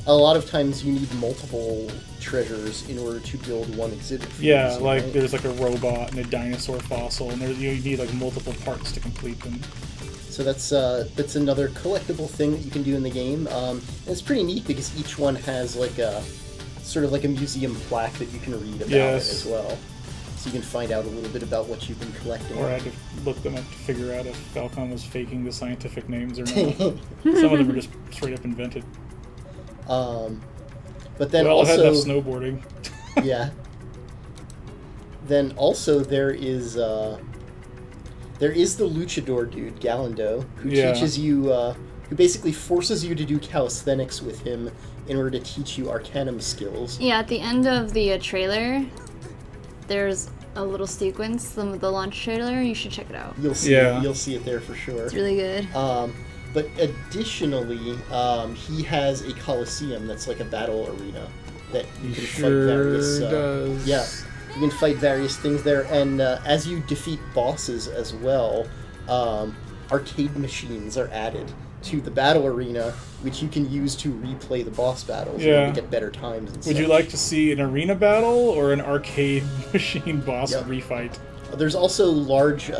lot of times you need multiple treasures in order to build one exhibit. For the Yeah, museum, like right? there's like a robot and a dinosaur fossil, and you need like multiple parts to complete them. So that's another collectible thing that you can do in the game. And it's pretty neat because each one has like a sort of like a museum plaque that you can read about it as well. So you can find out a little bit about what you've been collecting. Or I had to look them up to figure out if Falcon was faking the scientific names or not. Some of them are just straight up invented. But then Well, I had also enough snowboarding. yeah. Then also there is the luchador dude, Galindo, who teaches you, who basically forces you to do calisthenics with him in order to teach you Arcanum skills. Yeah, at the end of the trailer, there's a little sequence, the launch trailer. You should check it out. You'll see you'll see it there for sure. It's really good. But additionally, he has a coliseum that's like a battle arena that you can fight various. does. Yeah, you can fight various things there, and as you defeat bosses as well, arcade machines are added to the battle arena, which you can use to replay the boss battles in order to get better times and Would you like to see an arena battle or an arcade machine boss Yep. refight? There's also large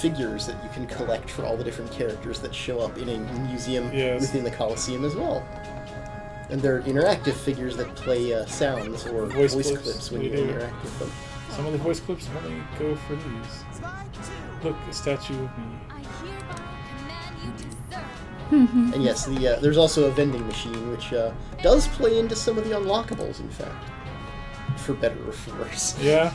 figures that you can collect for all the different characters that show up in a museum within the Coliseum as well. And they're interactive figures that play sounds or voice clips when you interact with them. Some of the voice clips only go for these. Look, a statue of me. And yes, there's also a vending machine, which does play into some of the unlockables, in fact. For better or for worse. Yeah.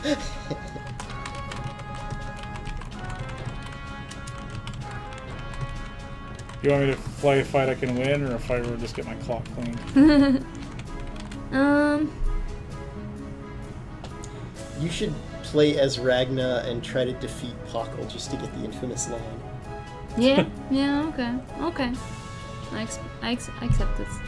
You want me to fly a fight I can win, or a fight where I just get my clock cleaned? You should play as Ragna and try to defeat Pockle just to get the infamous line. Yeah, yeah, okay. I accept this.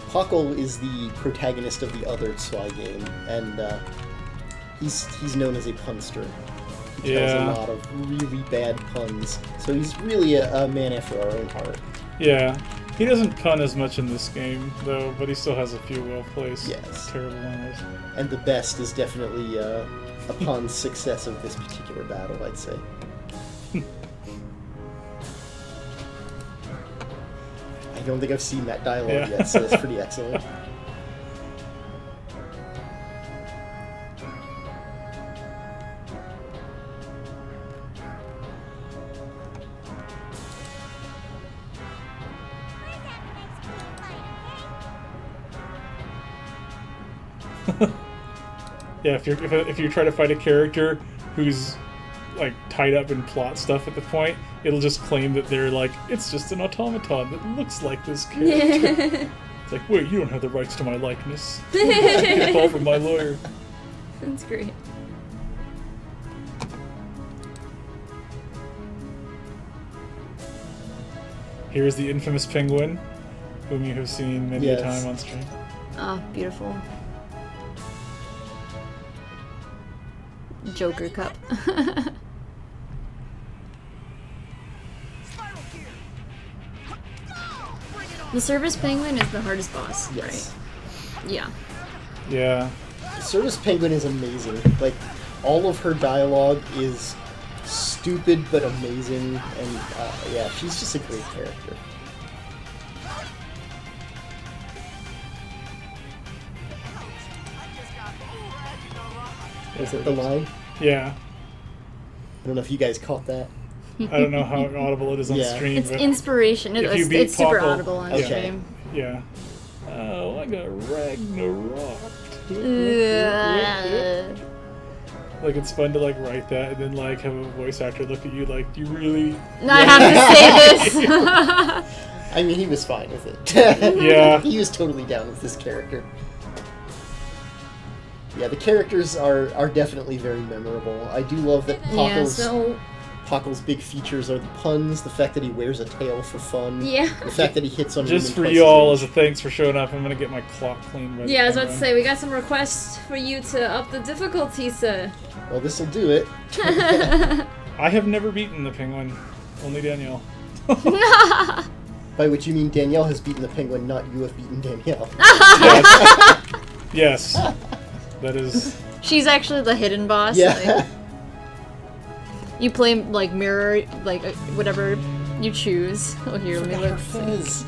Pockle is the protagonist of the other Zwei game, and he's known as a punster. He tells a lot of really bad puns, so he's really a man after our own heart. Yeah. He doesn't pun as much in this game, though, but he still has a few well-placed terrible ones. And the best is definitely upon success of this particular battle, I'd say. I don't think I've seen that dialogue yet, so it's pretty excellent. Yeah, if you try to fight a character who's like tied up in plot stuff at the point, it'll just claim that they're like, it's just an automaton that looks like this character. It's like, wait, you don't have the rights to my likeness. Get a call from my lawyer. That's great. Here's the infamous penguin, whom you have seen many a time on stream. Oh, beautiful. Joker Cup. The Service Penguin is the hardest boss, right? Yeah. Yeah. The Service Penguin is amazing. Like, all of her dialogue is stupid but amazing, and yeah, she's just a great character. Is that the line? Yeah. I don't know if you guys caught that. I don't know how audible it is on stream. It's but inspiration. It's super audible on stream. Yeah. Oh, I got Ragnarok. Like, it's fun to like write that and then like have a voice actor look at you like, do you really? I have to say this. I mean, he was fine with it. Yeah. He was totally down with this character. Yeah, the characters are definitely very memorable. I do love that Pockle's big features are the puns, the fact that he wears a tail for fun, Yeah. the fact that he hits on Just women for twice you all, his as a thanks for showing up, I'm gonna get my clock cleaned. By the Yeah, I was about to penguin. say, we got some requests for you to up the difficulty, sir. age. Well, this'll do it. I have never beaten the penguin. Only Danielle. By which you mean Danielle has beaten the penguin, not you have beaten Danielle. Yes. That is. She's actually the hidden boss. Yeah. Like, you play, like, mirror, like, whatever you choose. Oh, here, let me look. Fizz.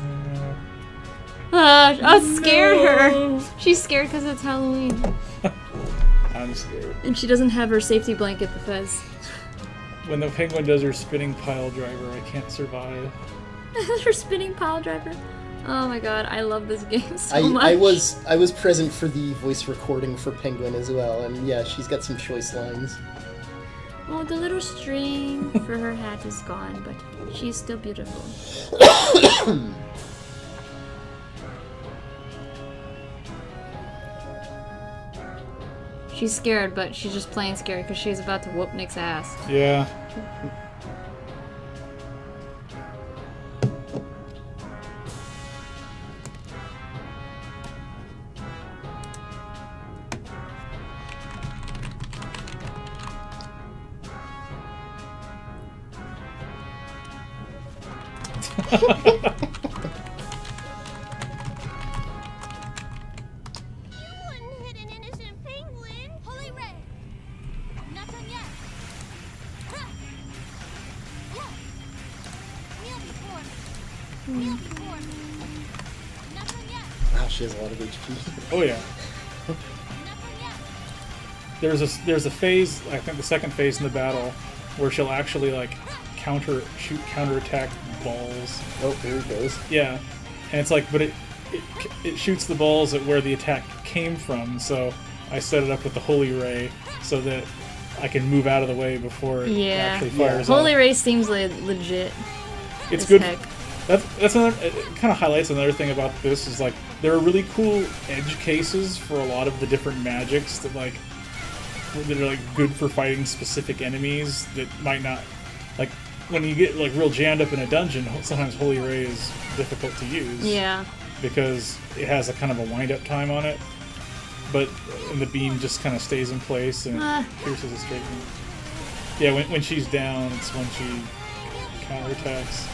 I scared her. She's scared because it's Halloween. I'm scared. And she doesn't have her safety blanket, the Fez. When the penguin does her spinning pile driver, I can't survive. Her spinning pile driver. Oh my god, I love this game so much. I was present for the voice recording for Penguin as well, and yeah, she's got some choice lines. Oh, the little string for her hat is gone, but she's still beautiful. She's scared, but she's just plain scared because she's about to whoop Nick's ass. Yeah. Wow, she has a lot of HP. Oh yeah. There's a phase, I think the second phase in the battle, where she'll actually like counterattack balls. Oh, there he goes. Yeah, and it's like, but it shoots the balls at where the attack came from. So I set it up with the Holy Ray so that I can move out of the way before it actually fires. Holy off. Ray seems legit. It's as good. heck. That's another. It kind of highlights another thing about this is like there are really cool edge cases for a lot of the different magics that are like good for fighting specific enemies that might not like when you get like real jammed up in a dungeon. Sometimes Holy Ray is difficult to use. Yeah. Because it has a kind of a wind-up time on it, and the beam just kind of stays in place and pierces a straight line. Yeah, when she's down, it's when she counterattacks.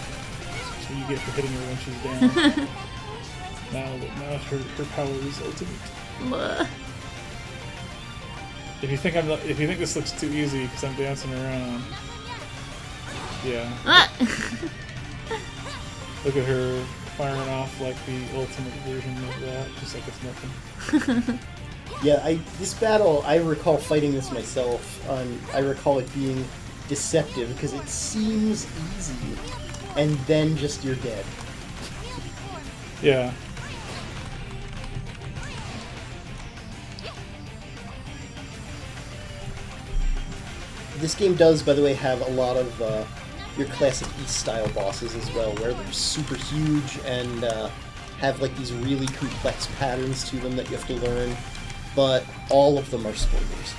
That's what you get for hitting her when she's down. now her power is ultimate. If you think this looks too easy because I'm dancing around, yeah. Look at her firing off like the ultimate version of that, just like it's nothing. Yeah, this battle, I recall fighting this myself. I recall it being deceptive because it seems easy, and then just you're dead. Yeah. This game does, by the way, have a lot of your classic East-style bosses as well, where they're super huge and have like these really complex patterns to them that you have to learn, but all of them are spoilers.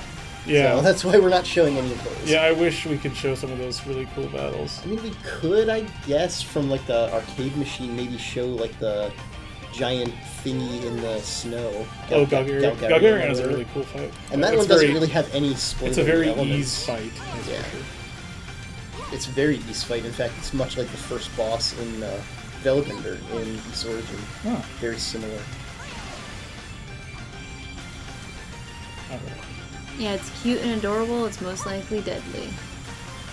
Yeah. So that's why we're not showing any of those. Yeah, I wish we could show some of those really cool battles. I mean, we could, I guess, from like the arcade machine, maybe show like the giant thingy in the snow. Galgarian is a really cool fight. And that one doesn't really have any spoiler It's a very elements. ease fight. Yeah. It's a very ease fight. In fact, it's much like the first boss in Velgander in Ys Origin. Oh. Very similar. Alright. Yeah, it's cute and adorable. It's most likely deadly.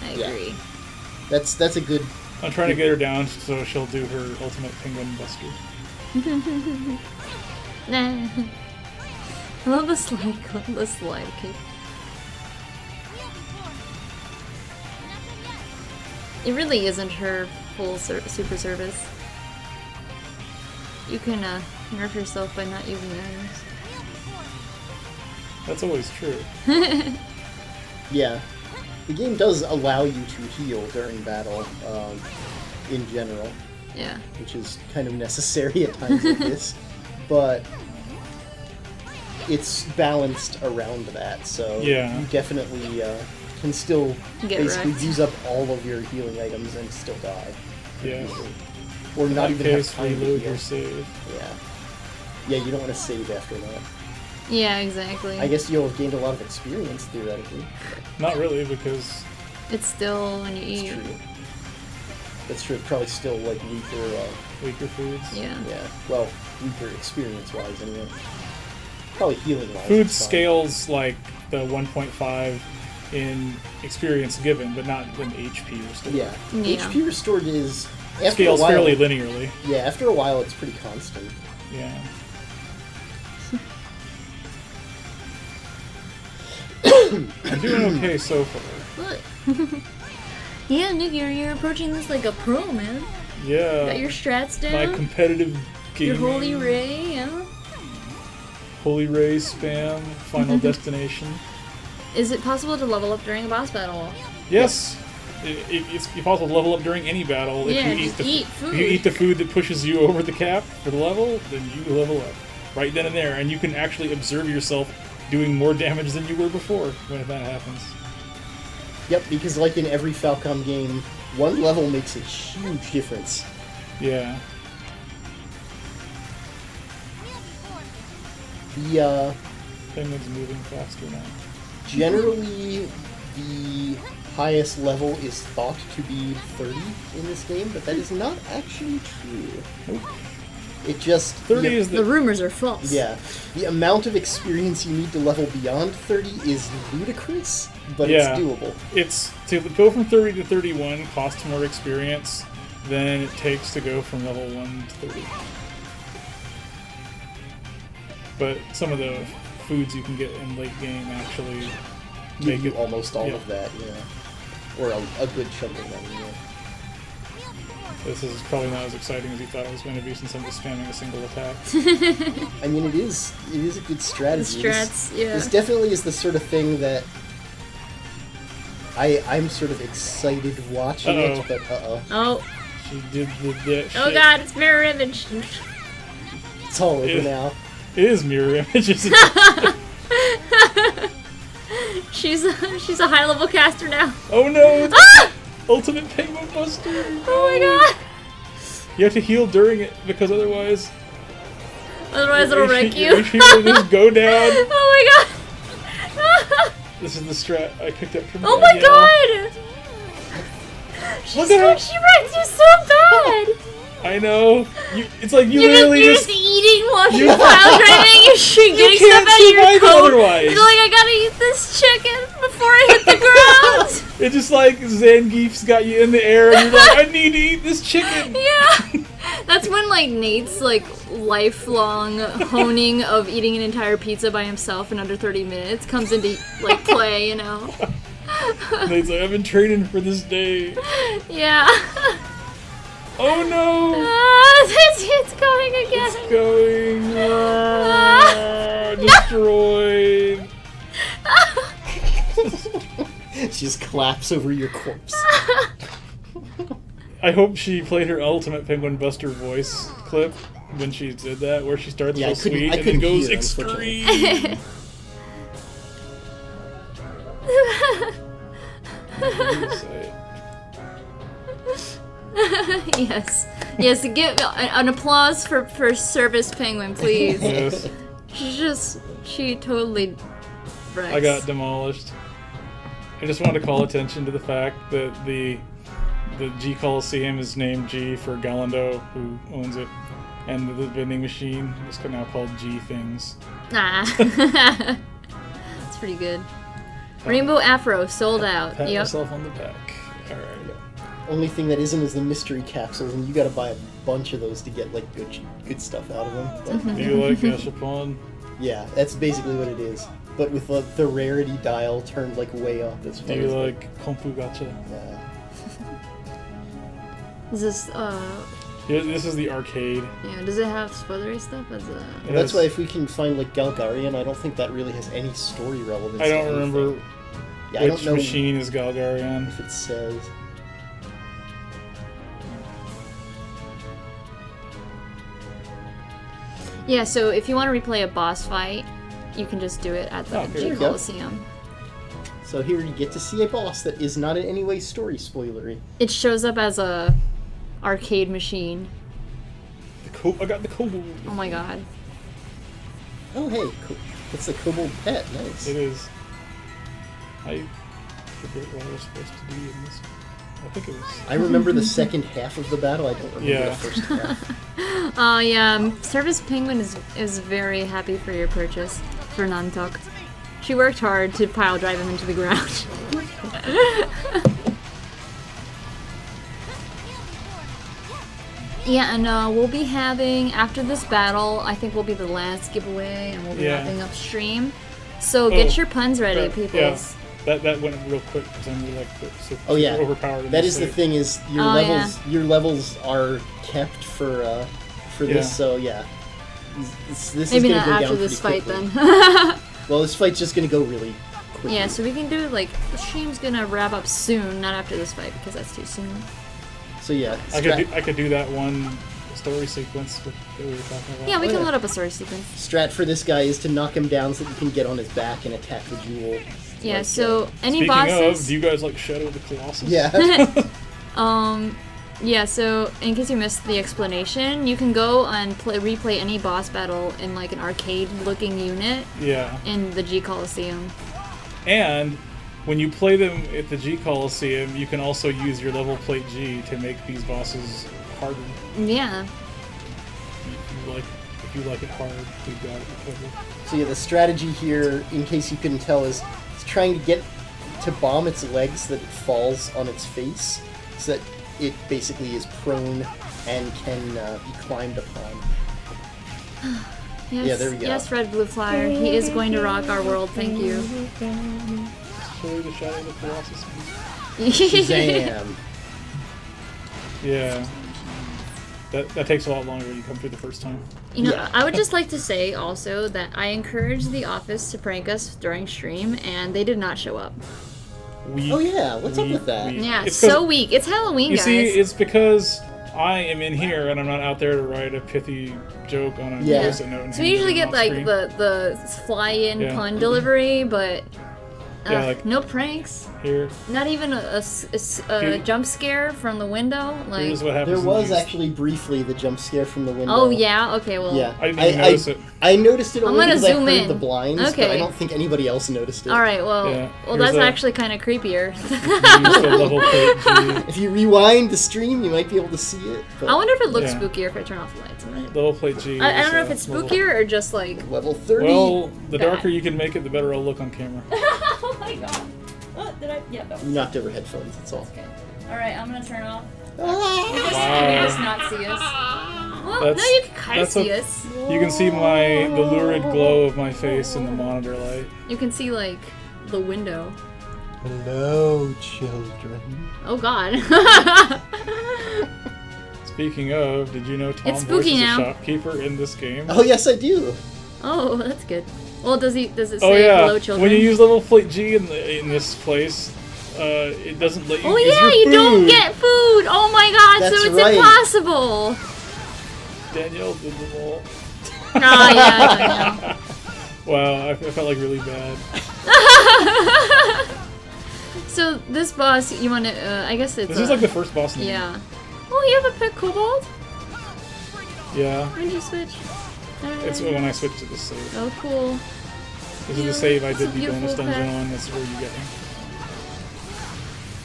I Yeah. agree. That's a good. I'm trying to get her down so she'll do her ultimate penguin buster. Nah. I love the slide kick. It really isn't her full super service. You can nerf yourself by not using items. That's always true. Yeah. The game does allow you to heal during battle, in general. Yeah. which is kind of necessary at times like this. But it's balanced around that, so Yeah. you definitely can still Get basically wrecked. use up all of your healing items and still die. Yeah. Or In not that even case, have time to reload heal. your save. Yeah. Yeah, you don't want to save after that. Yeah, exactly. I guess you'll have gained a lot of experience, theoretically. Not really, because It's still when you It's eat. true. That's true. It's probably still, like, weaker, weaker foods. Yeah. yeah. Well, weaker experience-wise, anyway. Probably healing-wise. Food it's fine. scales like the 1.5 in experience given, but not in HP restored. Yeah. Yeah. HP restored is... After Scales a while, fairly linearly. Yeah, after a while it's pretty constant. Yeah. I'm doing okay so far. Look. Yeah, Nick, you're approaching this like a pro, man. Yeah. Got your strats My down. competitive Your gaming. holy ray, yeah. Holy Ray spam, Final Destination. Is it possible to level up during a boss battle? Yes! It's possible to level up during any battle. If Yeah, you just eat eat If food. you eat the food that pushes you over the cap for the level, then you level up. Right then and there. And you can actually observe yourself doing more damage than you were before when that happens. Yep, because like in every Falcom game, one level makes a huge difference. Yeah. The, Penguin's moving faster now. generally, the highest level is thought to be 30 in this game, but that is not actually true. Nope. It just... 30 is The the... rumors are false. Yeah, the amount of experience you need to level beyond 30 is ludicrous, but Yeah. it's doable. It's to go from 30 to 31 costs more experience than it takes to go from level 1 to 30. But some of the foods you can get in late game actually Give make you it almost all yeah. of that, yeah. Or a good chunk of them, yeah. This is probably not as exciting as you thought it was going to be since I'm just spamming a single attack. I mean, it is a good The strategy. strats, yeah. This definitely is the sort of thing that I'm sort of excited watching Uh-oh. it, but uh-oh. Oh, She did that oh shit. god, it's mirror image. It's all over Yeah. now. It is mirror images. She's a high level caster now. Oh no! It's Ah! Ultimate Penguin Buster! Oh my god. You have to heal during it because otherwise Otherwise it'll wreck your you. HP will just go down. Oh my god. This is the strat I picked up from Oh my Danielle. god. Look at her! She wrecked you so bad. I know. It's like you You're literally just just eating while you- you're pile driving. You're getting can't stuff out of your survive coat. otherwise. You're like, I gotta eat this chicken before I hit the ground. it's just like Zangief's got you in the air and you're like, I need to eat this chicken. Yeah. That's when like Nate's like lifelong honing of eating an entire pizza by himself in under 30 minutes comes into like play, you know. Nate's like, I've been training for this day. Yeah. Oh no! It's going again. It's going destroyed. She just collapse over your corpse. I hope she played her Ultimate Penguin Buster voice clip when she did that, where she starts Yeah, I so couldn't- sweet I and then couldn't goes hear, unfortunately. extreme. Yes. Yes, give an applause for Service Penguin, please. Yes, She totally wrecks. I got demolished. I just wanted to call attention to the fact that the G Coliseum is named G for Galindo, who owns it, and the vending machine is now called G Things. Ah. That's pretty good. Rainbow Afro sold out. Pat Yep. myself on the back. All right. Only thing that isn't is the mystery capsules, and you gotta buy a bunch of those to get like good stuff out of them. But, Do you like Gashapon? yeah, that's basically what it is. But with the rarity dial turned like way up as Do far you as like Kompu Gacha? yeah. Is this Yeah, this is the arcade. yeah, does it have spoilery stuff as a It That's has- why if we can find like Galgarian, I don't think that really has any story relevance. I to don't anything. remember Yeah, I which don't know machine is Galgarian. if it says. Yeah, so if you want to replay a boss fight, you can just do it at the there G you go. Coliseum. So here you get to see a boss that is not in any way story spoilery. It shows up as a arcade machine. I got the kobold. Oh my god. Oh hey, it's a kobold pet. Nice. It is. I forget what I was supposed to do in this. I think it was. I remember the second half of the battle. I don't remember the first half. Oh yeah, Service Penguin is very happy for your purchase for Nantok. She worked hard to pile drive him into the ground. Yeah, and we'll be having, after this battle, I think will be the last giveaway, and we'll be wrapping up stream. So get your puns ready, peoples. Yeah. That went real quick because I'm really so overpowered. That is the thing is your levels are kept for this. So yeah, this maybe is not gonna go after down this pretty fight quickly. then. Well, this fight's just gonna go really quickly. Yeah, so we can do like the stream's gonna wrap up soon, not after this fight because that's too soon. So yeah, I could do that one story sequence that we were talking about. Yeah, we can load up a story sequence. Strat for this guy is to knock him down so that you can get on his back and attack the jewel. Yeah, Like, so any Speaking bosses. of, do you guys like Shadow of the Colossus? Yeah. Yeah, so in case you missed the explanation, you can go and replay any boss battle in like an arcade-looking unit. Yeah. In the G Coliseum. And when you play them at the G Coliseum, you can also use your level plate G to make these bosses harder. Yeah. If you like it hard, we've got it covered. So yeah, the strategy here, in case you couldn't tell, is it's trying to get to bomb its legs so that it falls on its face, so that it basically is prone and can be climbed upon. Yes, yeah, there we go. Yes, Red Blue Flyer. He is going to rock our world. Thank you. Play the Shadow of the Colossus. Shazam! Yeah. That takes a lot longer when you come through the first time. You know, I would just like to say also that I encouraged the office to prank us during stream, and they did not show up. Oh yeah, what's up with that? Yeah, it's so weak. It's Halloween, guys. You see, it's because I am in here and I'm not out there to write a pithy joke on a post-it note. And so we usually get like the fly-in pun delivery, but like, no pranks. Here. Not even a jump scare from the window. Like here's what happens. There was actually briefly the jump scare from the window. Oh yeah, okay, well. Yeah, I didn't even notice it. I noticed it only because I heard in. the blinds, okay. but I don't think anybody else noticed it. All right, well, that's actually kind of creepier. If you rewind the stream, you might be able to see it. But I wonder if it looks spookier if I turn off the lights. Level plate G. I don't know if it's spookier or just like level 30. Well, the darker you can make it, the better it'll look on camera. Oh my god. Oh, did I? Yeah. No. You knocked over headphones. That's all. Okay. All right, I'm gonna turn off. Wow. You just not see us. Well, no, you can kind of see us. You can see the lurid glow of my face in the monitor light. You can see like the window. Hello, children. Oh god. Speaking of, did you know Tom It's voices spooky a now. shopkeeper in this game? Oh yes, I do. Oh, that's good. Well, does it say hello children? When you use level plate G in this place, it doesn't let you Oh use yeah, your you food. don't get food! Oh my god, That's so it's right. impossible! Danielle did them all. Oh yeah, Wow, I felt like really bad. So this boss, you want to, I guess it's... This is like the first boss in the game. Yeah. Oh, you have a pet kobold? Yeah. When did you switch? It's when I switched to the save. Oh, cool. This is the save I It's a did the bonus beautiful dungeon pet. on. That's where you get me.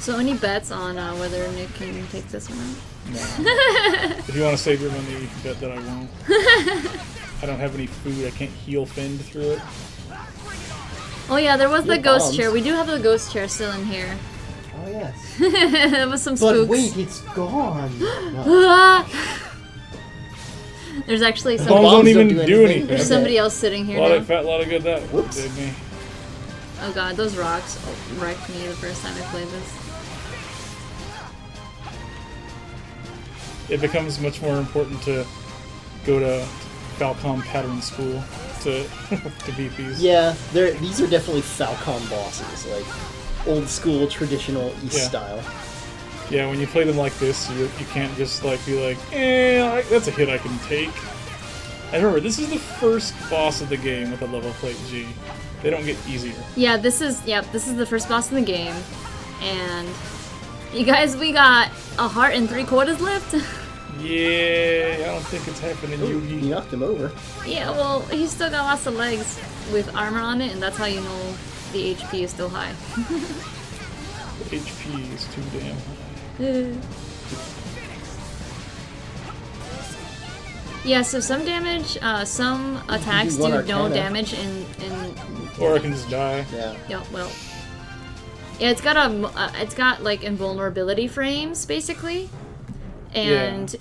So any bets on whether Nick can take this one? No. If you want to save your money, you can bet that I won't. I don't have any food. I can't heal Fend through it. Oh yeah, there was the ghost bombs. chair. We do have the ghost chair still in here. Oh yes. That was some spooks. But wait, it's gone. No. There's actually Bombs some. don't even do anything. There's somebody else sitting here A lot now. of good that did me. Oh god, those rocks wrecked me the first time I played this. It becomes much more important to go to Falcom pattern school to to beat these. Yeah, these are definitely Falcom bosses, like old school, traditional East style. Yeah, when you play them like this, you can't just like be like, that's a hit I can take. And remember, this is the first boss of the game with a level plate G. They don't get easier. Yeah, this is the first boss in the game. And you guys, we got a heart and 3/4 left. Yeah, I don't think it's happening, Ooh, Yugi. you knocked him over. Yeah, well, he's still got lots of legs with armor on it, and that's how you know the HP is still high. The HP is too damn high. Yeah, so some damage, some attacks do no Arcana. damage in Or I can just die. Yeah. well, yeah, it's got like invulnerability frames basically, and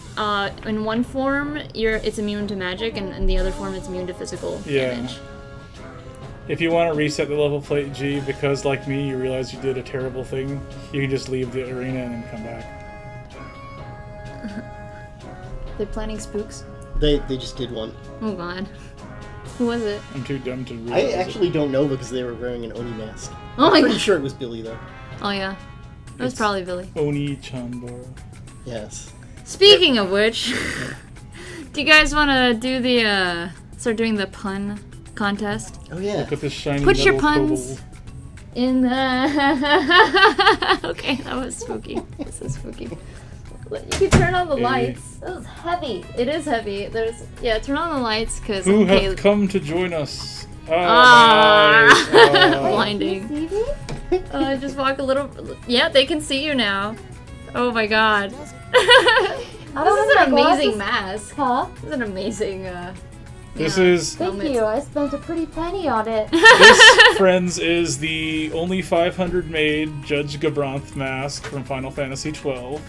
in one form it's immune to magic, and in the other form it's immune to physical damage. If you want to reset the level plate G because, like me, you realize you did a terrible thing, you can just leave the arena and then come back. They're planning spooks. They just did one. Oh god, who was it? I'm too dumb to realize I actually don't know because they were wearing an Oni mask. Oh my I'm pretty god. sure it was Billy though. Oh yeah, that was probably Billy. Oni Chandor. Yes. Speaking of which, do you guys want to do the start doing the pun contest? Oh yeah. Look at this shiny Put your metal puns kobold. in the. Okay, that was spooky. This is spooky. You can turn on the lights. That was heavy. It is heavy. Turn on the lights because. Who have come to join us? Blinding. Just walk a little. Yeah, they can see you now. Oh my god. This is an amazing mask. Huh? This is an amazing. This is. Thank you. I spent a pretty penny on it. This, friends, is the only 500 made Judge Gabranth mask from Final Fantasy XII.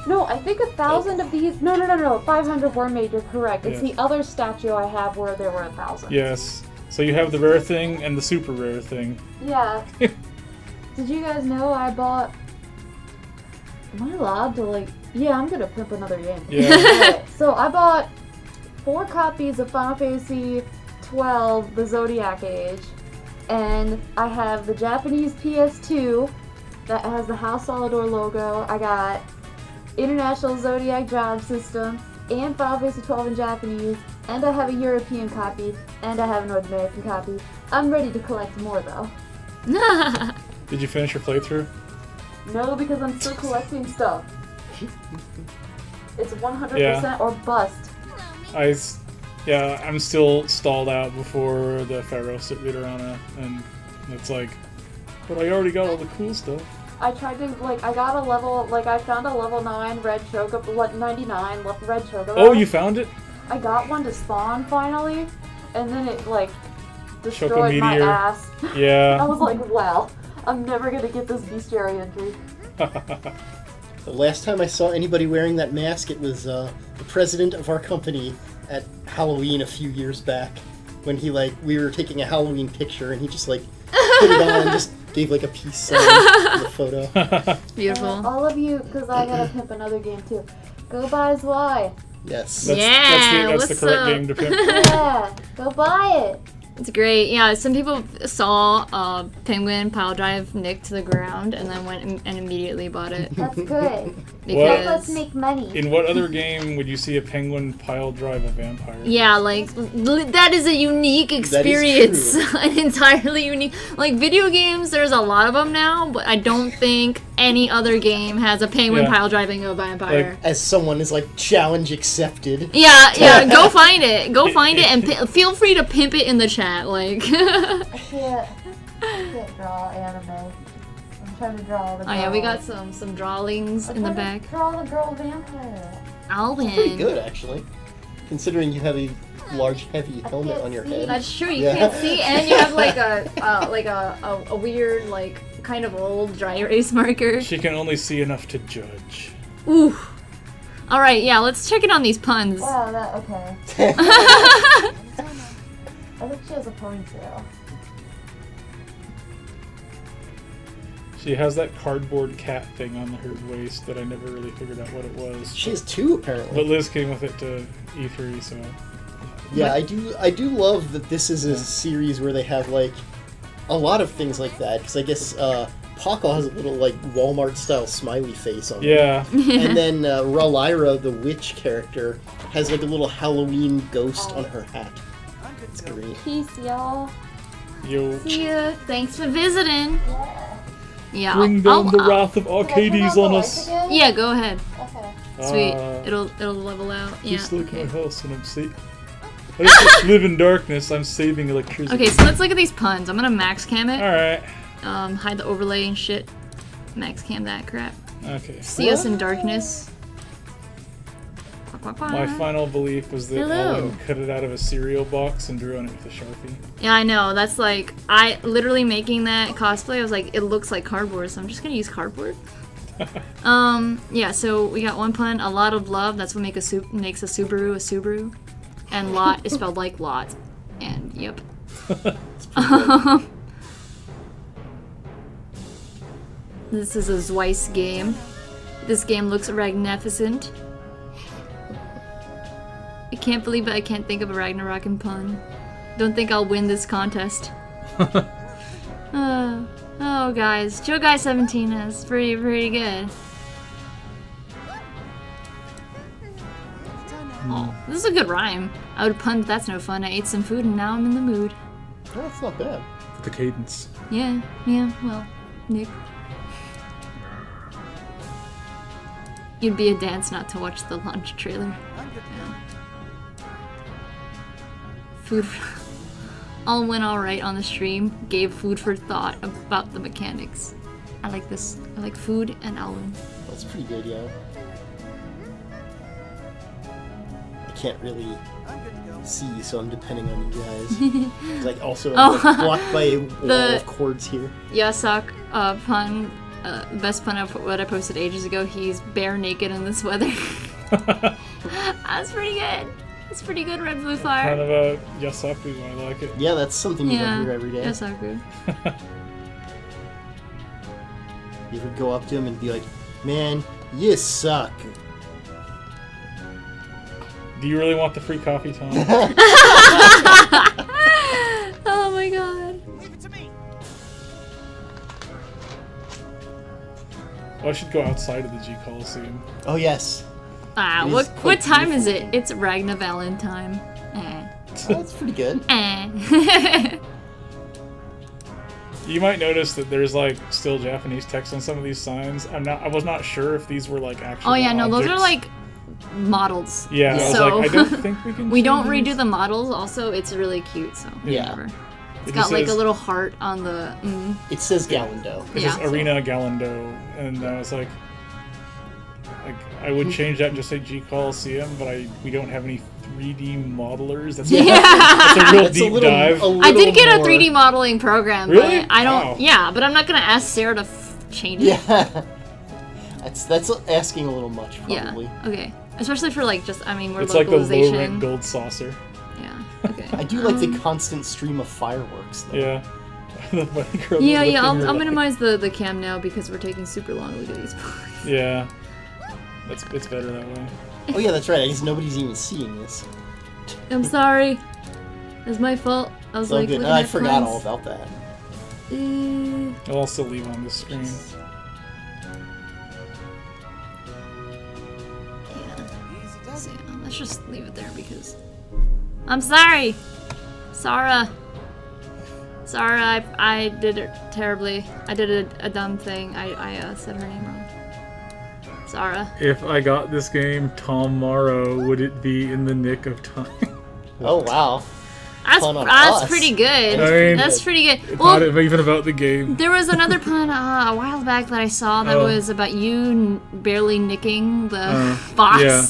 No, I think 1,000 of these. No. 500 were made. You're correct. It's Yeah. the other statue I have where there were 1,000. Yes. So you have the rare thing and the super rare thing. Yeah. Did you guys know I bought? Am I allowed to like? Yeah, I'm gonna pimp another game. Yeah. Okay, so I bought 4 copies of Final Fantasy XII: The Zodiac Age, and I have the Japanese PS2 that has the House Solidor logo. I got International Zodiac Job System and Final Fantasy XII in Japanese, and I have a European copy, and I have a North American copy. I'm ready to collect more though. Did you finish your playthrough? No, because I'm still collecting stuff. It's 100% or bust. I'm still stalled out before the Pharos at Vitorana, and it's like, but I already got all the cool stuff. I tried to, I got a level, I found a level 9 red chocobo, 99 red chocobo. Oh, you found it? I got one to spawn finally, and then it, destroyed my Chocometeor. ass. Yeah. I was like, well, I'm never gonna get this bestiary entry. The last time I saw anybody wearing that mask, it was the president of our company at Halloween a few years back, when we were taking a Halloween picture, and he just put it on and just gave a peace sign in the photo. Beautiful. All of you, because I gotta pimp another game too. Go buy Zwei. Yes. That's the what's correct up? game to pick. Yeah, go buy it. It's great. Yeah, some people saw Penguin pile drive Nick to the ground and then went and immediately bought it. That's good. Because Help us make money. In what other game would you see a penguin pile drive a vampire? yeah, that is a unique experience. An entirely unique. Video games, there's a lot of them now, but I don't think any other game has a penguin Yeah. pile driving a vampire. As someone is challenge accepted. Yeah, go find it. Go find it and feel free to pimp it in the chat. I can't draw anime. I'm trying to draw the girl. Oh yeah, we got some drawings in the back. Draw the girl vampire. I'll win. Pretty good, actually. Considering you have a large, heavy helmet on your head. That's true. You Yeah. can't see, and you have a weird kind of old dry erase marker. She can only see enough to judge. Ooh. All right, yeah. Let's check in on these puns. Wow, okay. I think she has a ponytail. She has that cardboard cat thing on her waist that I never really figured out what it was. She has 2, apparently. But Liz came with it to E3, so... Yeah, I do love that this is a series where they have, a lot of things like that, because I guess Pakal has a little, like, Walmart-style smiley face on it. Yeah. And then Rallyra, the witch character, has, like, a little Halloween ghost on her hat. It's great. Peace, y'all. Yo. See ya. Thanks for visiting. Yeah. Bring down the wrath of Arcades on us. Yeah, go ahead. Okay. Sweet. It'll level out. Yeah. Just look Okay. at my house and I'm safe. I just live in darkness. I'm saving electricity. Okay, so let's look at these puns. I'm gonna max cam it. All right. Hide the overlay and shit. Max cam that crap. Okay. See us in darkness. Quack, quack, quack. My final belief was that Hello. Ellen cut it out of a cereal box and drew on it with a Sharpie. Yeah, I know. That's like, I literally making that cosplay, I was like, it looks like cardboard, so I'm just gonna use cardboard. Yeah, so we got one pun, a lot of love, that's what makes a Subaru a Subaru. And lot is spelled like lot. And, yep. This is a Zwei game. This game looks magnificent. I can't believe it, I can't think of a Ragnarokin pun. Don't think I'll win this contest. Oh, guys. Joe Guy 17 is pretty good. Oh, this is a good rhyme. I would pun, but that's no fun. I ate some food and now I'm in the mood. Oh, that's not bad. The cadence. Yeah, well, Nick. You'd be a dance not to watch the launch trailer. Yeah. Food. All went alright on the stream. Gave food for thought about the mechanics. I like this. I like food and Alwyn. That's pretty good, yeah. I can't really see, so I'm depending on you guys. Like, also, I'm like, blocked by a wall of cords here. Yasak pun. The best pun what I posted ages ago. He's bare naked in this weather. That's pretty good. It's pretty good, Red Blue Fire. Kind of a Yasaku, I like it. Yeah, that's something you don't hear every day. Yasaku. You would go up to him and be like, man, you suck. Do you really want the free coffee, Tom? Oh my god. Leave it to me. Well, I should go outside of the G Coliseum. Oh, yes. Ah, It is what quite time is beautiful. it? It's Ragna Valentine. Eh. Oh, that's pretty good. Eh. You might notice that there's like still Japanese text on some of these signs. I was not sure if these were like actual. Oh yeah, no, those are objects. like models. Yeah, I was So like, I don't think we can. we don't change redo these. the models. Also, it's really cute. So Yeah. whatever. It It's just got like a says- little heart on the. It says Galindo. It Yeah. says Arena Galindo, and I was like, I would change that and just say G Coliseum, but we don't have any 3D modelers. That's Yeah. that's a real It's deep dive. I did get a 3D modeling program, Really? but I don't. Wow. Yeah, but I'm not gonna ask Sarah to change it. Yeah. That's asking a little much, probably. Yeah. Okay. Especially for like just. I mean, we're It's like a localization. low-rent gold saucer. Yeah. Okay. I do like the constant stream of fireworks, though. Yeah. The bunny girl Yeah, lifting yeah. her I'll leg. minimize the cam now because we're taking super long to look at these points. Yeah. It's better that way. Oh, yeah, that's right. I guess nobody's even seeing this. I'm sorry. It's my fault. I was So like, good. looking I at forgot puns. all about that. I'll also leave on the screen. Yeah. So, yeah, let's just leave it there because I'm sorry, Sarah. Sarah, I did it terribly. I did a dumb thing. I said her name wrong. Sarah. If I got this game tomorrow, would it be in the nick of time? Oh, wow. Pun on That's us. pretty good. I mean, That's pretty good. It's Well, not even about the game. there was another pun a while back that I saw that Oh. was about you barely nicking the box. yeah.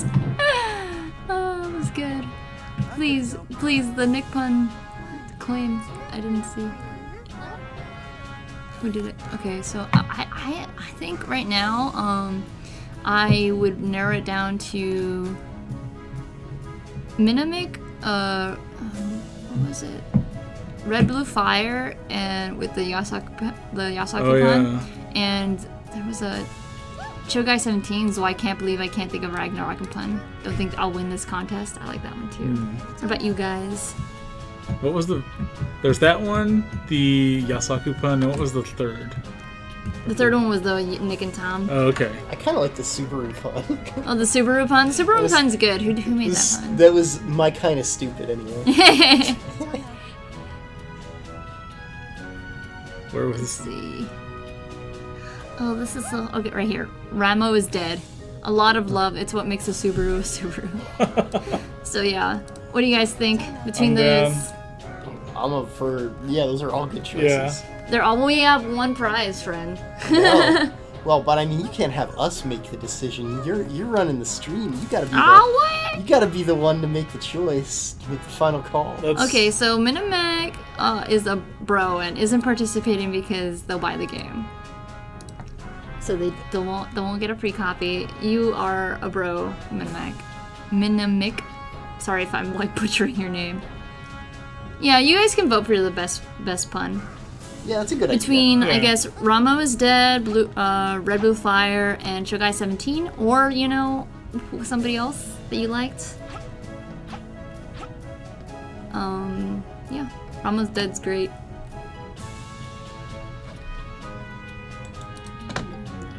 Oh, it was good. Please, the Nick pun claim. I didn't see. Who did it? Okay, so I think right now, I would narrow it down to Minimic, what was it? Red Blue Fire, and with the Yasaki Oh, pun, yeah. and there was a Chogai 17, so I can't believe I can't think of Ragnarok and pun. Don't think I'll win this contest. I like that one too. What about you guys? What was the... There's that one, the Yasaku pun, and what was the third? The third one was the Nick and Tom. Oh, okay. I kind of like the Subaru pun. Oh, the Subaru pun? The Subaru was- pun's good. Who made that pun? That was my kind of stupid anyway. Where was Let's this? see. Oh, this is so... Okay, right here. Ramo is dead. A lot of love. It's what makes a Subaru a Subaru. So yeah. What do you guys think between I'm those? down. I'm up for... Yeah, those are all good choices. Yeah. They're all... We have one prize, friend. Well, but I mean, you can't have us make the decision. You're running the stream. You gotta be Oh, what? you gotta be the one to make the choice, to make the final call. Let's- Okay, so Minimac is a bro and isn't participating because they'll buy the game. So they won't get a free copy. You are a bro, Minimic. Sorry if I'm like butchering your name. Yeah, you guys can vote for the best pun. Yeah, that's a good Between Yeah. I guess Ramo is dead, Red Blue Fire, and Shogai 17, or you know somebody else that you liked. Yeah, Ramo's dead's great.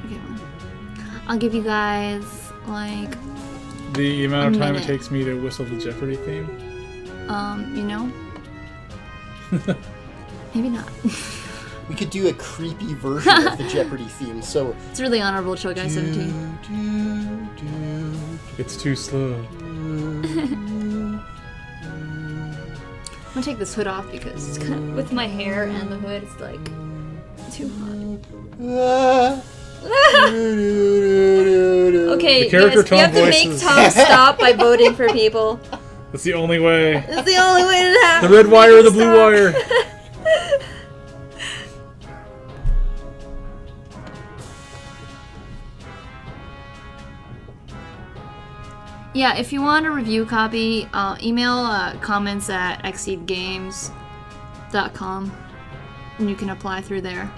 Okay, I'll give you guys like The amount of A time it minute. takes me to whistle the Jeopardy theme. you know, maybe not. We could do a creepy version of the Jeopardy theme. So It's really honorable, Shogai 17. It's too slow. I'm gonna take this hood off because it's kind of, with my hair and the hood, it's like too hot. Okay, The character guys, we have tone to make voices. Tom stop by voting for people. That's the only way. It's the only way to have The red wire or the blue wire? Yeah, if you want a review copy, email comments at xseedgames.com and you can apply through there.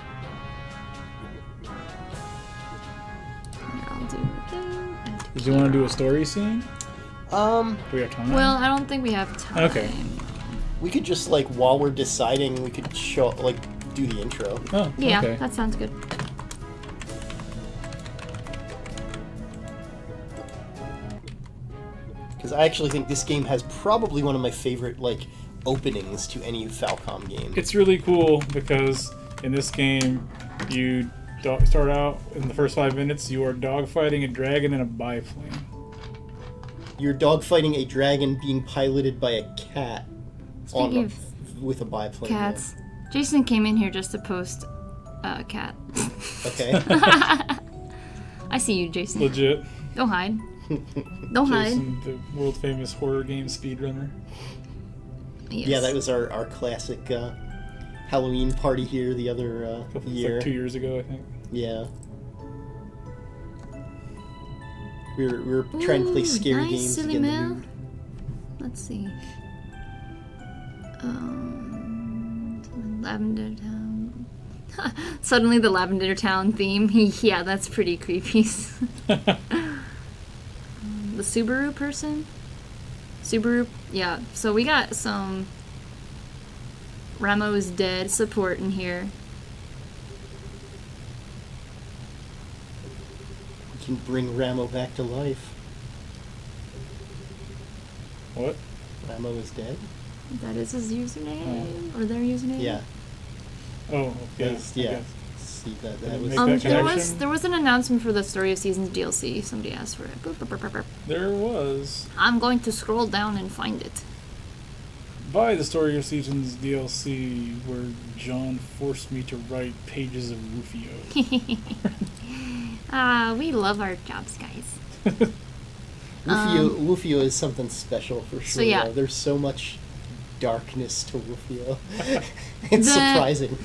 Here, I'll do that. Did you want to do a story scene? Do we have time? Well, I don't think we have time. Okay. we could just like while we're deciding, we could show like do the intro. Oh, Yeah, okay. that sounds good. Because I actually think this game has probably one of my favorite like openings to any Falcom game. It's really cool because in this game, you start out in the first 5 minutes, you are dogfighting a dragon in a biplane. You're dogfighting a dragon being piloted by a cat Speaking of with a biplane. cats, Jason came in here just to post a cat. Okay. I see you, Jason. Legit. Don't hide. Don't hide. Jason, the world famous horror game speedrunner. Yes. Yeah, that was our classic Halloween party here the other year. Like 2 years ago, I think. Yeah. We were trying to play Ooh, scary nice, games to silly get in the Mel. mood. Let's see. Lavender Town. Suddenly the Lavender Town theme. Yeah, that's pretty creepy. The Subaru person? Subaru? Yeah, so we got some Ramo is Dead support in here. We can bring Ramo back to life. What? Ramo is dead? That is his username? Or their username? Yeah. Oh, yeah. Yes, I yeah. guess. See, that Did it was... make that There connection? was an announcement for the Story of Seasons DLC. Somebody asked for it. Boop, boop, boop, boop, boop. There was. I'm going to scroll down and find it. Buy the Story of Seasons DLC where John forced me to write pages of Rufio. We love our jobs, guys. Rufio is something special for sure. yeah. though. There's so much darkness to Rufio. It's The- surprising.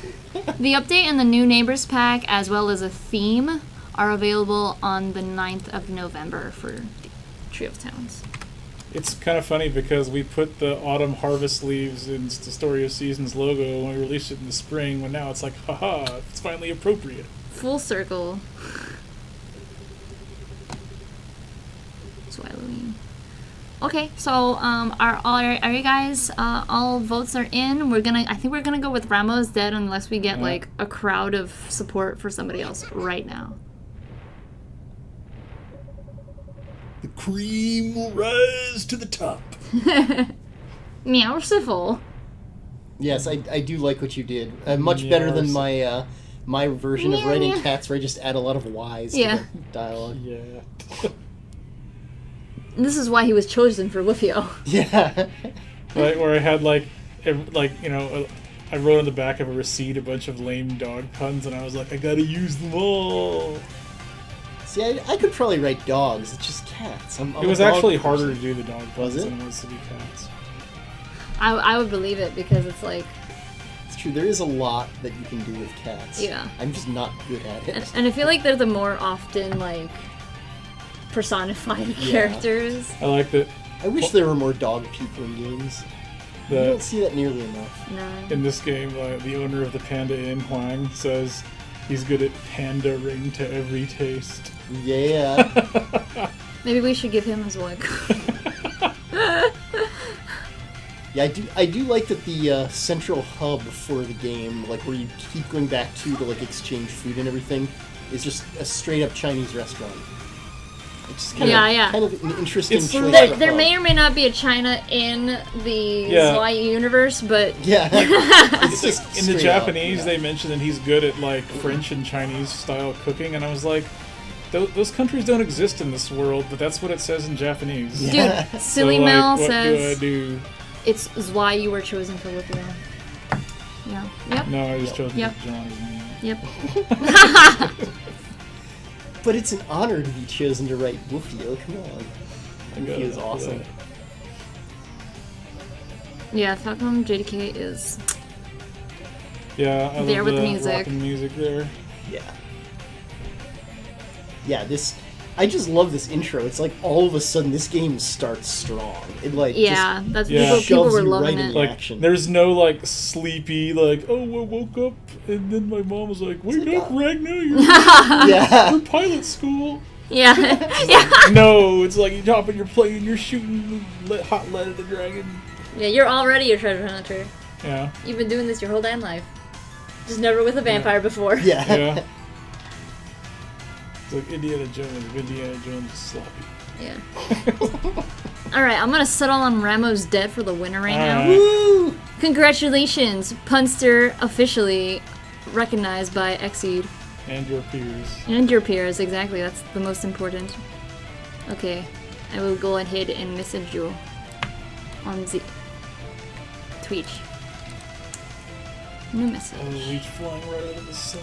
The update and the new Neighbors pack, as well as a theme, are available on the 9th of November for the Trio of Towns. It's kind of funny because we put the autumn harvest leaves in the Story of Seasons logo when we released it in the spring, when now it's like, haha, it's finally appropriate. Full circle. It's Halloween. Okay, so are you guys all votes are in? I think we're gonna go with Ramos dead unless we get like a crowd of support for somebody else right now. The cream will rise to the top. Meowsiful. Yes, I do like what you did. Much better than my my version of writing cats, where I just add a lot of Y's to the dialogue. Yeah. This is why he was chosen for Woofio. Yeah. Right, where I had I wrote on the back of a receipt a bunch of lame dog puns, and I was like, I gotta use them all. See, I could probably write dogs. It's just cats. I'm it was a dog actually person. harder to do the dog puns Was it? than it was to do cats. I would believe it because it's like... It's true, there is a lot that you can do with cats. Yeah. I'm just not good at it. And I feel like they're the more often, like, personified characters. I like that. I wish there were more dog people in games. You don't see that nearly enough. No. In this game, the owner of the Panda Inn, Huang, says he's good at pandering to every taste. Yeah. Maybe we should give him his work. Yeah, I do like that the central hub for the game, like where you keep going back to like exchange food and everything, is just a straight up Chinese restaurant. It's kind of an interesting choice. There may or may not be a China in the Zwei universe, but it's just in the Japanese they mention that he's good at like French and Chinese style cooking, and I was like, those countries don't exist in this world, but that's what it says in Japanese. Dude, Silly Mel says what do I do? It's why you were chosen for Woofio. Yeah. Yep. No, I was chosen for John. Yep. But it's an honor to be chosen to write Woofio. Come on. Woofio is awesome. Yeah, Falcon JDK is there I there love with the music. Rockin' music there. Yeah. Yeah, I just love this intro. It's like all of a sudden this game starts strong. It like people were loving right it. Like action. there's no like sleepy like I woke up and then my mom was like wake up Ragnar, you're pilot school. Yeah. Like, no, it's like you hop in your plane, you're shooting hot lead at the dragon. Yeah, you're already a treasure hunter. Yeah. You've been doing this your whole damn life. Just never with a vampire before. Yeah. It's like Indiana Jones. Indiana Jones is sloppy. Yeah. Alright, I'm gonna settle on Ramos dead for the winner right now. Woo! Congratulations! Punster officially recognized by XSEED. And your peers. And your peers, exactly. That's the most important. Okay, I will go ahead and message you on the Twitch. New message. Oh, he's flying right out of the sun.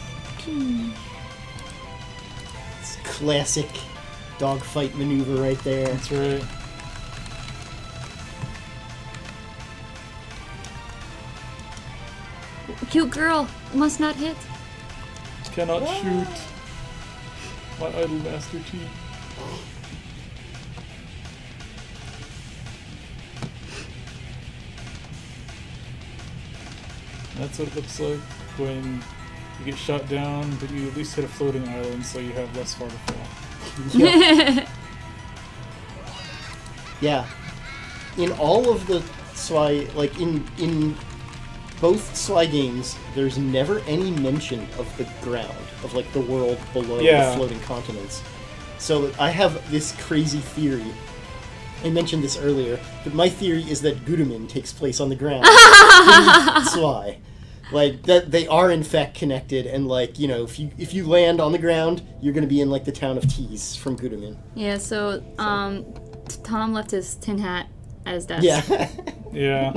It's classic dogfight maneuver right there. That's right. Cute girl, must not hit. Cannot shoot. My idol Master Chief. That's what it looks like when you get shot down, but you at least hit a floating island, so you have less far to fall. Yep. Yeah. In all of the Zwei, like in both Zwei games, there's never any mention of the ground, of like the world below the floating continents. So I have this crazy theory. I mentioned this earlier, but my theory is that Gurumin takes place on the ground in Zwei. Like that, they are in fact connected, and like you know, if you land on the ground, you're gonna be in like the town of Tees from Gurumin. Yeah. So Tom left his tin hat at his desk. Yeah. Yeah.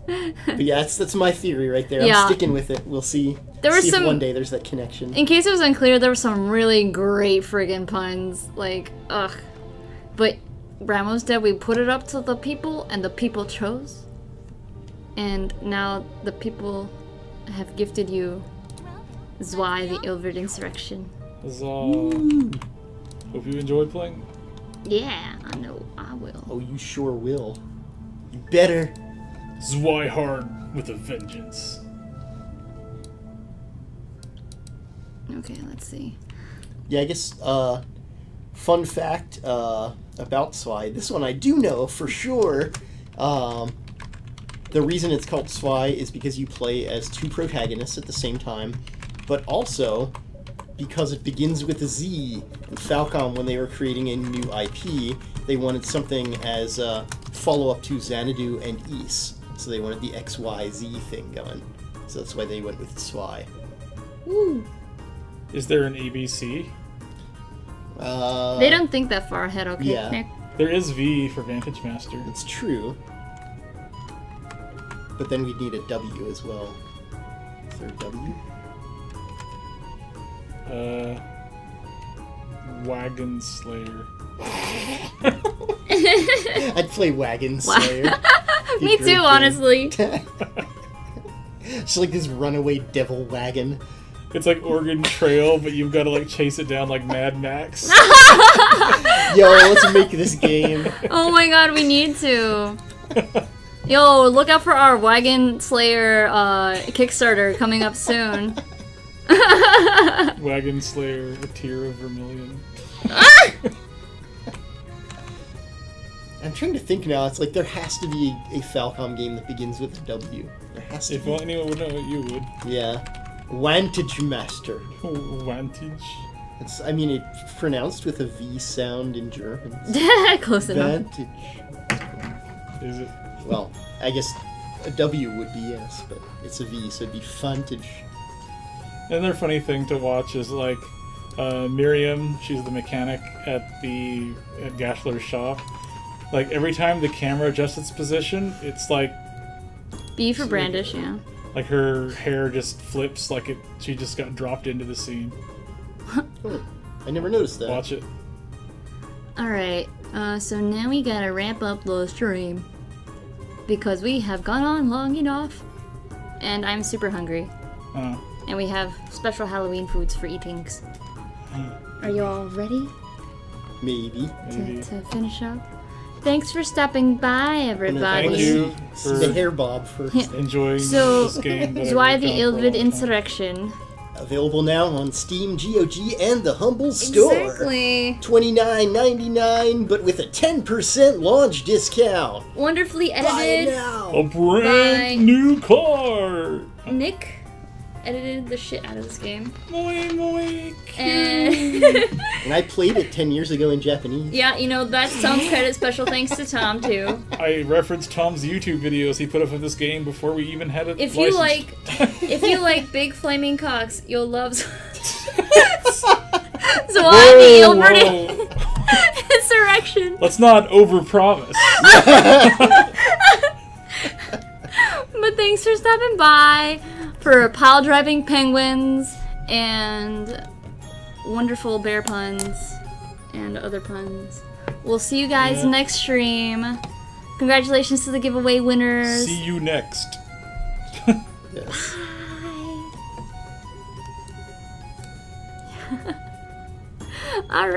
But yeah, that's my theory right there. Yeah. I'm sticking with it. We'll see. There were see some- if one day there's that connection. In case it was unclear, there were some really great friggin' puns. Like, ugh. But Ramos dead, we put it up to the people, and the people chose. And now the people have gifted you Zwei, the Ilvard Insurrection. Huzzah. Hope you enjoyed playing. Yeah, I know, I will. Oh, you sure will. You better. Zwei hard with a vengeance. Okay, let's see. Yeah, I guess, fun fact, about Zwei. This one I do know for sure. The reason it's called Zwei is because you play as two protagonists at the same time, but also because it begins with a Z. And Falcom, when they were creating a new IP, they wanted something as a follow-up to Xanadu and Ys. So they wanted the XYZ thing going. So that's why they went with Zwei. Woo. Is there an ABC? They don't think that far ahead, okay, Yeah. Nick? There is V for Vantage Master. It's true. But then we'd need a W as well. Is there a W? Wagon Slayer. I'd play Wagon Slayer. Be Me great too, game. honestly. It's like this runaway devil wagon. It's like Oregon Trail, but you've got to like chase it down like Mad Max. Yo, let's make this game. Oh my god, we need to. Yo, look out for our Wagon Slayer Kickstarter coming up soon. Wagon Slayer, a tear of vermilion. I'm trying to think now. It's like there has to be a Falcom game that begins with a W. There has to If be. anyone would know it, you would. Yeah. Vantage Master. Vantage. It's, I mean, it's pronounced with a V sound in German. Close enough. Vantage. Is it? Well, I guess a W would be yes, but it's a V, so it'd be Vantage. Another funny thing to watch is like Miriam, she's the mechanic at Gashler's shop. Like every time the camera adjusts its position, it's like B for Brandish, yeah. like her hair just flips like she just got dropped into the scene. Oh, I never noticed that. Watch it. Alright, so now we gotta ramp up the stream. Because we have gone on long enough. And I'm super hungry. And we have special Halloween foods for eatings. Are you all ready Maybe. to finish up? Thanks for stopping by, everybody. Thank you for The hair bob first. enjoying So, this game. That I Zwei worked the on for a long Ilvard time. Insurrection. Available now on Steam, GOG, and the Humble Store. Exactly. $29.99, but with a 10% launch discount. Wonderfully Buy edited. now. A brand Bye. new car. Nick edited the shit out of this game. Moink, moink. And And I played it 10 years ago in Japanese. yeah, you know, that's Tom's credit. Special thanks to Tom, too. I referenced Tom's YouTube videos he put up of this game before we even had it If you licensed. like big flaming cocks, you'll love Zwei the Whoa, Ilvard whoa. Insurrection. Let's not overpromise. But thanks for stopping by for pile driving penguins and wonderful bear puns and other puns. We'll see you guys Yeah. next stream. Congratulations to the giveaway winners. See you next. Yes. All right.